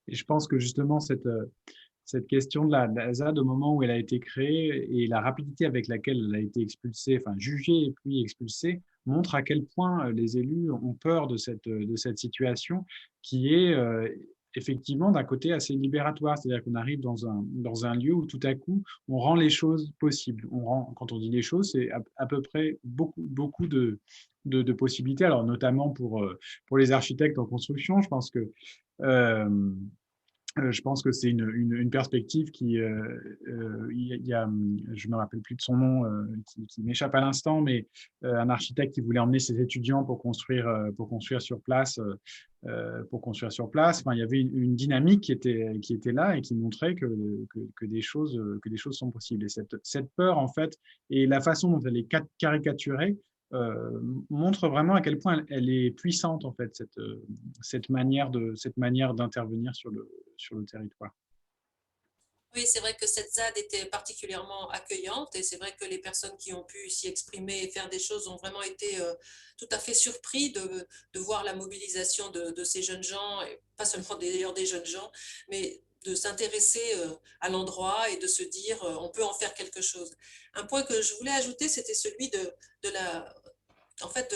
Et je pense que justement, cette question de la ZAD, au moment où elle a été créée et la rapidité avec laquelle elle a été expulsée, enfin jugée et puis expulsée, montre à quel point les élus ont peur de cette situation qui est effectivement d'un côté assez libératoire. C'est-à-dire qu'on arrive dans un lieu où tout à coup, on rend les choses possibles. Quand on dit les choses, c'est à peu près beaucoup de possibilités. Alors notamment pour les architectes en construction, je pense que c'est une perspective qui, il y a, je me rappelle plus de son nom, qui m'échappe à l'instant, mais un architecte qui voulait emmener ses étudiants pour construire sur place. Enfin, il y avait une dynamique qui était là et qui montrait que des choses sont possibles. Et cette peur, en fait, et la façon dont elle est caricaturée, montre vraiment à quel point elle est puissante, en fait, cette manière d'intervenir sur le territoire. Oui, c'est vrai que cette ZAD était particulièrement accueillante et c'est vrai que les personnes qui ont pu s'y exprimer et faire des choses ont vraiment été tout à fait surpris de voir la mobilisation de ces jeunes gens, et pas seulement d'ailleurs des jeunes gens, mais de s'intéresser à l'endroit et de se dire on peut en faire quelque chose. Un point que je voulais ajouter, c'était celui de la, en fait,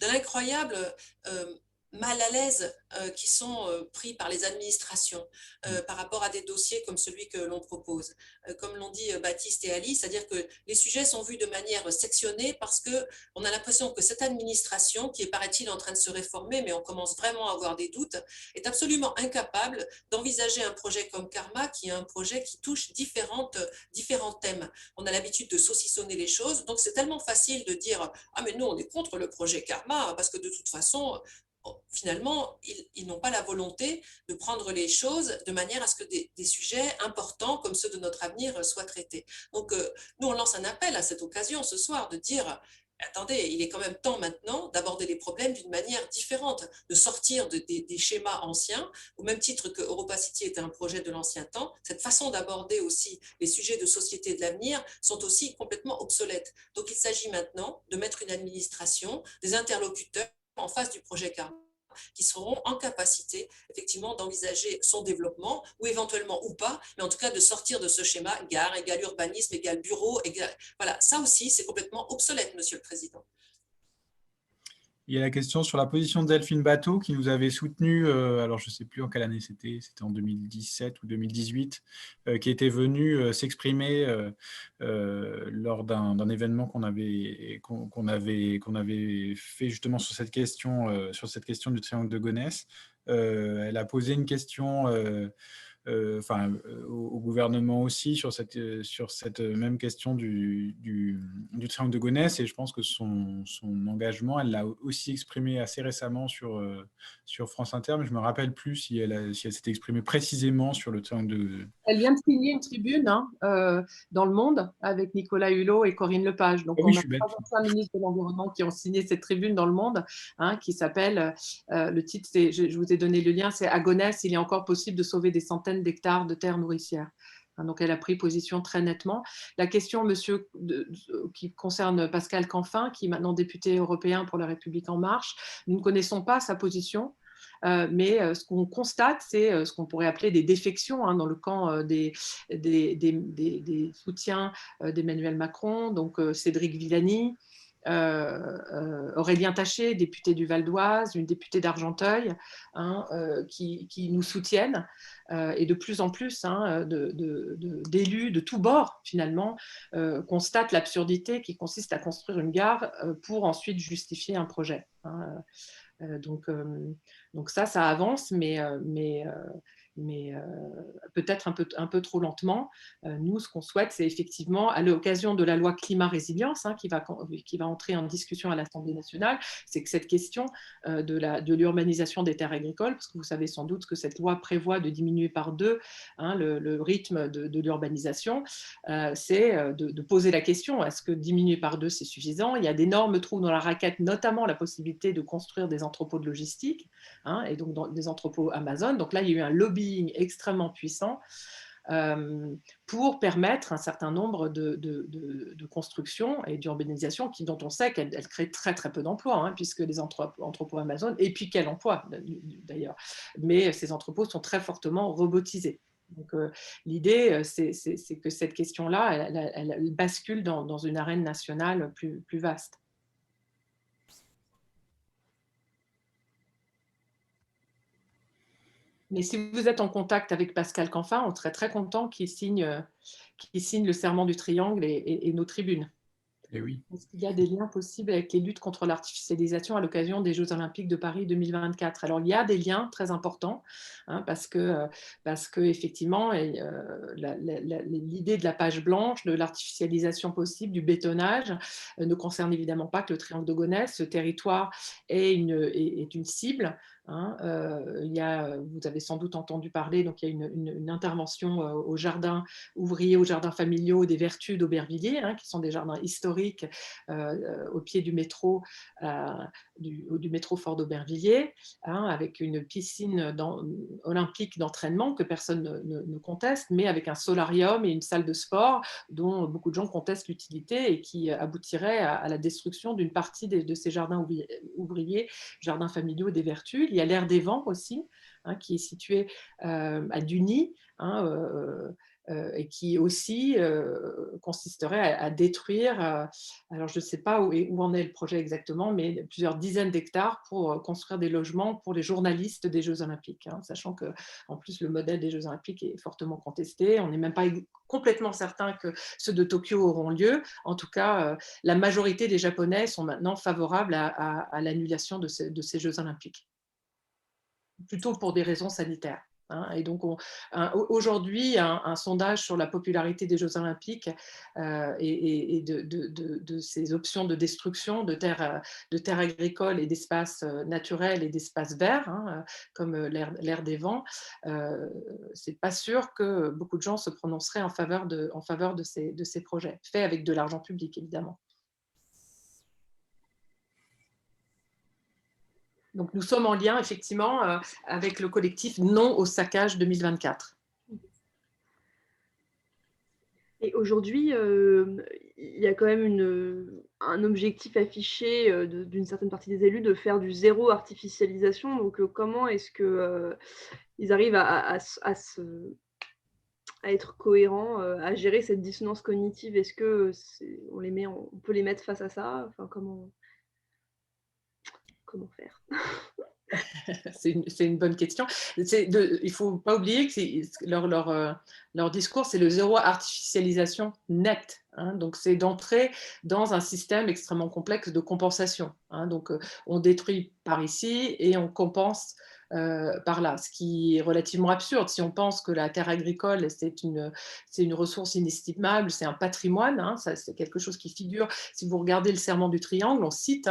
de l'incroyable mal à l'aise qui sont pris par les administrations par rapport à des dossiers comme celui que l'on propose. Comme l'ont dit Baptiste et Ali, c'est-à-dire que les sujets sont vus de manière sectionnée parce qu'on a l'impression que cette administration, qui est, paraît-il, en train de se réformer, mais on commence vraiment à avoir des doutes, est absolument incapable d'envisager un projet comme Karma, qui est un projet qui touche différents thèmes. On a l'habitude de saucissonner les choses, donc c'est tellement facile de dire « Ah, mais nous, on est contre le projet Karma, parce que de toute façon, finalement, ils n'ont pas la volonté de prendre les choses de manière à ce que des sujets importants comme ceux de notre avenir soient traités. » Donc, nous, on lance un appel à cette occasion ce soir de dire attendez, il est quand même temps maintenant d'aborder les problèmes d'une manière différente, de sortir des schémas anciens, au même titre que Europa City était un projet de l'ancien temps. Cette façon d'aborder aussi les sujets de société de l'avenir sont aussi complètement obsolètes. Donc il s'agit maintenant de mettre une administration, des interlocuteurs en face du projet Karma, qui seront en capacité effectivement d'envisager son développement, ou éventuellement ou pas, mais en tout cas de sortir de ce schéma gare égale urbanisme égale bureau égale... Voilà, ça aussi c'est complètement obsolète, Monsieur le Président. Il y a la question sur la position de Delphine Batho qui nous avait soutenu, alors je ne sais plus en quelle année c'était en 2017 ou 2018, qui était venue s'exprimer lors d'un événement qu'on avait fait justement sur cette question du triangle de Gonesse. Elle a posé une question au gouvernement aussi sur cette même question du triangle de Gonesse, et je pense que son engagement, elle l'a aussi exprimé assez récemment sur France Inter, mais je ne me rappelle plus si elle s'était exprimée précisément sur le triangle de... Elle vient de signer une tribune dans Le Monde avec Nicolas Hulot et Corinne Lepage. Donc, oui, on a trois anciens ministres de l'Environnement qui ont signé cette tribune dans Le Monde, qui s'appelle, le titre, je vous ai donné le lien, c'est « À Gonesse, il est encore possible de sauver des centaines d'hectares de terres nourricières ». Donc, elle a pris position très nettement. La question, monsieur, qui concerne Pascal Canfin, qui est maintenant député européen pour La République En Marche, nous ne connaissons pas sa position. Mais ce qu'on constate, c'est ce qu'on pourrait appeler des défections dans le camp des soutiens d'Emmanuel Macron, donc Cédric Villani, Aurélien Taché, député du Val d'Oise, une députée d'Argenteuil, qui nous soutiennent, et de plus en plus d'élus de tous bords, finalement, constatent l'absurdité qui consiste à construire une gare pour ensuite justifier un projet. Donc ça avance, mais peut-être un peu trop lentement. Nous, ce qu'on souhaite, c'est effectivement, à l'occasion de la loi climat-résilience qui va entrer en discussion à l'Assemblée nationale, c'est que cette question de l'urbanisation des terres agricoles, parce que vous savez sans doute que cette loi prévoit de diminuer par 2 le rythme de l'urbanisation, c'est de poser la question, est-ce que diminuer par 2, c'est suffisant? Il y a d'énormes trous dans la raquette, notamment la possibilité de construire des entrepôts de logistique, et donc des entrepôts Amazon. Donc là, il y a eu un lobbying extrêmement puissant pour permettre un certain nombre de constructions et d'urbanisation dont on sait qu'elles créent très très peu d'emplois, puisque les entrepôts Amazon, et puis quel emploi d'ailleurs, mais ces entrepôts sont très fortement robotisés. Donc l'idée, c'est que cette question-là, elle bascule dans une arène nationale plus vaste. Mais si vous êtes en contact avec Pascal Canfin, on serait très content qu'il signe le serment du triangle et nos tribunes. Et oui. Est-ce qu'il y a des liens possibles avec les luttes contre l'artificialisation à l'occasion des Jeux Olympiques de Paris 2024? Alors, il y a des liens très importants, parce que effectivement, l'idée de la page blanche, de l'artificialisation possible, du bétonnage, ne concerne évidemment pas que le triangle de Gonesse. Ce territoire est une cible. Vous avez sans doute entendu parler, donc il y a une intervention aux jardins ouvriers, aux jardins familiaux des Vertus d'Aubervilliers, qui sont des jardins historiques historique au pied du métro, du métro Fort d'Aubervilliers, hein, avec une piscine olympique d'entraînement que personne ne conteste, mais avec un solarium et une salle de sport dont beaucoup de gens contestent l'utilité et qui aboutirait à la destruction d'une partie de ces jardins ouvriers, jardins familiaux des Vertus. Il y a l'air des Vents aussi, hein, qui est situé à Duny, hein, et qui aussi consisterait à détruire, alors je ne sais pas où en est le projet exactement, mais plusieurs dizaines d'hectares pour construire des logements pour les journalistes des Jeux Olympiques, hein, sachant qu'en plus le modèle des Jeux Olympiques est fortement contesté. On n'est même pas complètement certain que ceux de Tokyo auront lieu. En tout cas, la majorité des Japonais sont maintenant favorables à l'annulation de ces Jeux Olympiques, plutôt pour des raisons sanitaires. Et donc, aujourd'hui, un sondage sur la popularité des Jeux Olympiques et de ces options de destruction de terres agricoles et d'espaces naturels et d'espaces verts, hein, comme l'air des Vents, c'est pas sûr que beaucoup de gens se prononceraient en faveur de ces projets, faits avec de l'argent public, évidemment. Donc, nous sommes en lien, effectivement, avec le collectif Non au saccage 2024. Et aujourd'hui, il y a quand même un objectif affiché d'une certaine partie des élus de faire du zéro artificialisation. Donc, comment est-ce qu'ils arrivent à être cohérents, à gérer cette dissonance cognitive? Est-ce on peut les mettre face à ça? Enfin, comment faire? C'est une bonne question. Il ne faut pas oublier que leur discours, c'est le zéro artificialisation net. Hein, donc, c'est d'entrer dans un système extrêmement complexe de compensation. Hein, donc, on détruit par ici et on compense par là, ce qui est relativement absurde. Si on pense que la terre agricole, c'est une ressource inestimable, c'est un patrimoine, hein, c'est quelque chose qui figure. Si vous regardez le serment du triangle, on cite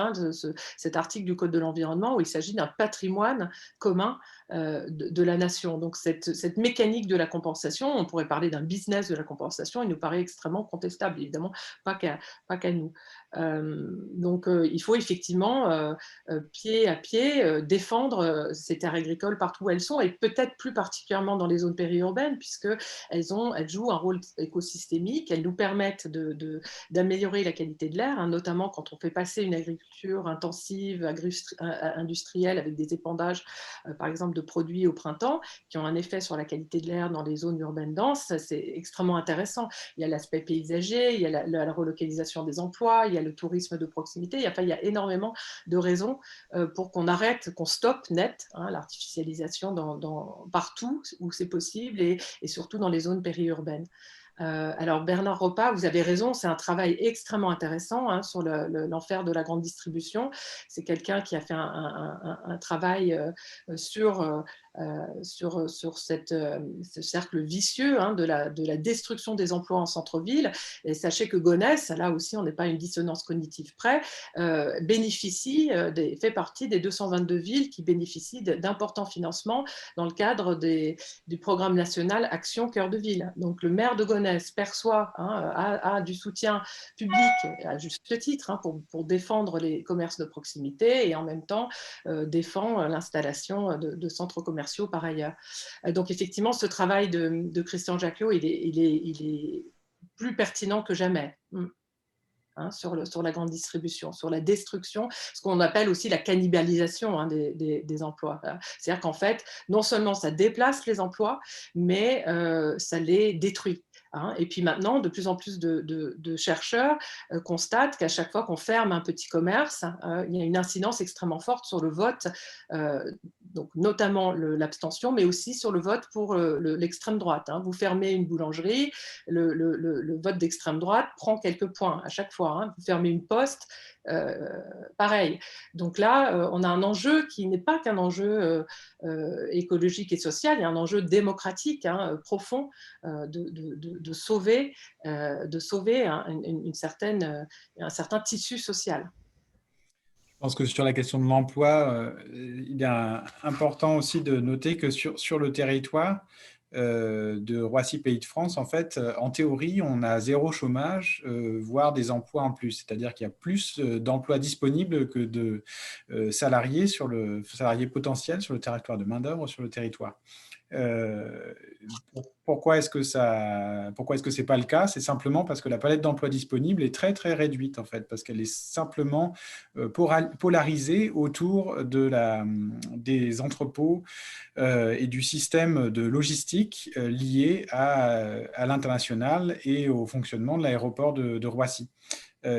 cet article du Code de l'environnement où il s'agit d'un patrimoine commun de la nation. Donc, cette mécanique de la compensation, on pourrait parler d'un business de la compensation, il nous paraît extrêmement contestable, évidemment, pas qu'à nous. Donc, il faut effectivement, pied à pied, défendre ces terres agricoles partout où elles sont, et peut-être plus particulièrement dans les zones périurbaines, puisqu'elles jouent un rôle écosystémique, elles nous permettent d'améliorer la qualité de l'air, hein, notamment quand on fait passer une agriculture intensive, industrielle, avec des épandages, par exemple, de produits au printemps, qui ont un effet sur la qualité de l'air dans les zones urbaines denses. C'est extrêmement intéressant. Il y a l'aspect paysager, il y a la relocalisation des emplois, il y a le tourisme de proximité, il y a énormément de raisons pour qu'on arrête, qu'on stoppe net, hein, l'artificialisation partout où c'est possible, et surtout dans les zones périurbaines. Alors, Bernard Ropas, vous avez raison, c'est un travail extrêmement intéressant, hein, sur l'enfer de la grande distribution. C'est quelqu'un qui a fait un travail sur ce cercle vicieux, hein, de la destruction des emplois en centre-ville. Et sachez que Gonesse, là aussi on n'est pas à une dissonance cognitive près, fait partie des 222 villes qui bénéficient d'importants financements dans le cadre du programme national Action Cœur de Ville. Donc le maire de Gonesse perçoit, hein, a du soutien public, à juste titre, hein, pour défendre les commerces de proximité, et en même temps défend l'installation de centres commerciaux par ailleurs. Donc effectivement, ce travail de Christian Jacquot, il est plus pertinent que jamais. Hein, sur la grande distribution, sur la destruction, ce qu'on appelle aussi la cannibalisation, hein, des emplois. C'est-à-dire qu'en fait, non seulement ça déplace les emplois, mais ça les détruit. Hein. Et puis maintenant, de plus en plus de chercheurs constatent qu'à chaque fois qu'on ferme un petit commerce, il y a une incidence extrêmement forte sur le vote, donc notamment l'abstention, mais aussi sur le vote pour l'extrême droite. Hein. Vous fermez une boulangerie, le vote d'extrême droite prend quelques points à chaque fois. Hein. Vous fermez une poste, pareil. Donc là, on a un enjeu qui n'est pas qu'un enjeu écologique et social, il y a un enjeu démocratique, hein, profond, de sauver un certain tissu social. Je pense que sur la question de l'emploi, il est important aussi de noter que sur le territoire, de Roissy Pays de France, en fait, en théorie, on a 0 chômage, voire des emplois en plus. C'est-à-dire qu'il y a plus d'emplois disponibles que de salariés potentiels sur le territoire, de main-d'œuvre sur le territoire. Pourquoi est-ce que c'est pas le cas? C'est simplement parce que la palette d'emplois disponible est très très réduite en fait, parce qu'elle est simplement polarisée autour des entrepôts et du système de logistique lié à l'international et au fonctionnement de l'aéroport de Roissy.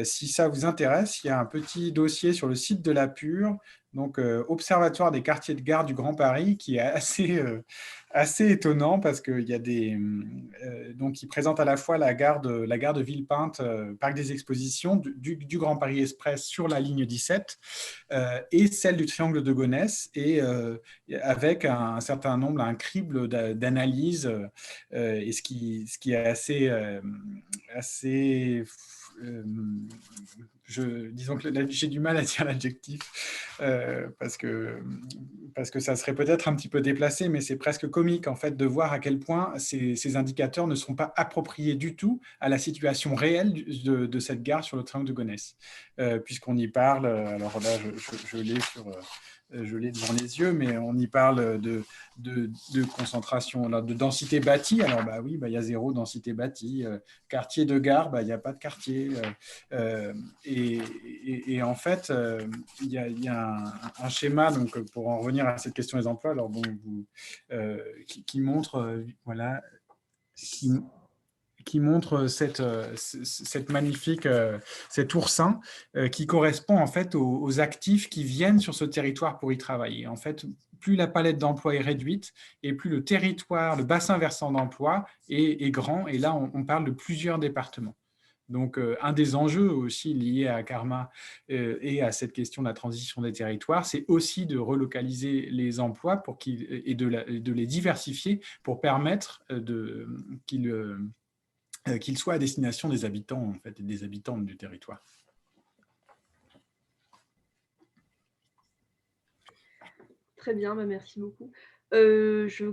Si ça vous intéresse, il y a un petit dossier sur le site de l'APUR, donc Observatoire des quartiers de gare du Grand Paris, qui est assez étonnant parce qu'il y a donc il présente à la fois la gare de Villepinte, parc des expositions, du Grand Paris Express sur la ligne 17 et celle du Triangle de Gonesse, et avec un certain nombre, un crible d'analyses, et ce qui est assez disons que j'ai du mal à dire l'adjectif parce que ça serait peut-être un petit peu déplacé, mais c'est presque comique en fait de voir à quel point ces indicateurs ne sont pas appropriés du tout à la situation réelle de cette gare sur le triangle de Gonesse, puisqu'on y parle, alors là je l'ai devant les yeux, mais on y parle de concentration, de densité bâtie. Alors, bah oui, il y a 0 densité bâtie. Quartier de gare, il n'y a pas de quartier. Et en fait, il y a un schéma, donc, pour en revenir à cette question des emplois, alors, bon, qui montre, voilà, qui montre cette magnifique, cet oursin qui correspond en fait aux actifs qui viennent sur ce territoire pour y travailler. En fait, plus la palette d'emploi est réduite et plus le territoire, le bassin versant d'emploi est grand. Et là, on parle de plusieurs départements. Donc, un des enjeux aussi liés à Karma et à cette question de la transition des territoires, c'est aussi de relocaliser les emplois et de les diversifier pour permettre qu'ils soient à destination des habitants, en fait, et des habitantes du territoire. Très bien, merci beaucoup. Je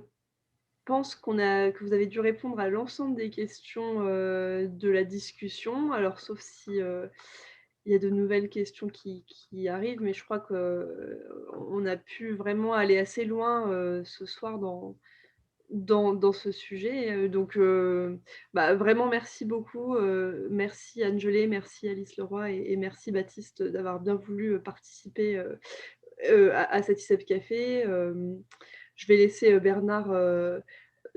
pense que vous avez dû répondre à l'ensemble des questions de la discussion. Alors, sauf si il y a de nouvelles questions qui arrivent, mais je crois qu'on a pu vraiment aller assez loin ce soir dans ce sujet. Donc, vraiment, merci beaucoup. Merci Angelé, merci Alice Leroy et merci Baptiste d'avoir bien voulu participer à cet ICEP Café. Je vais laisser Bernard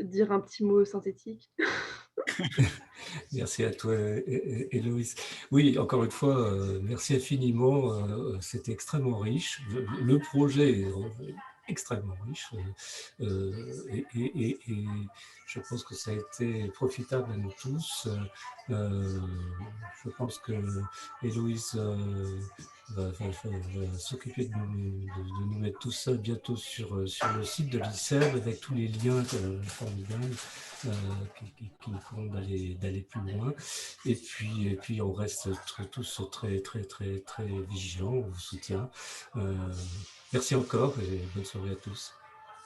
dire un petit mot synthétique. Merci à toi, Héloïse. Oui, encore une fois, merci infiniment. C'était extrêmement riche. Le projet est extrêmement riche et je pense que ça a été profitable à nous tous. Je pense que Héloïse va s'occuper de nous mettre tout ça bientôt sur le site de l'ICEB avec tous les liens formidables qui nous feront d'aller plus loin. Et puis on reste tous très vigilants, on vous soutient. Merci encore et bonne soirée à tous.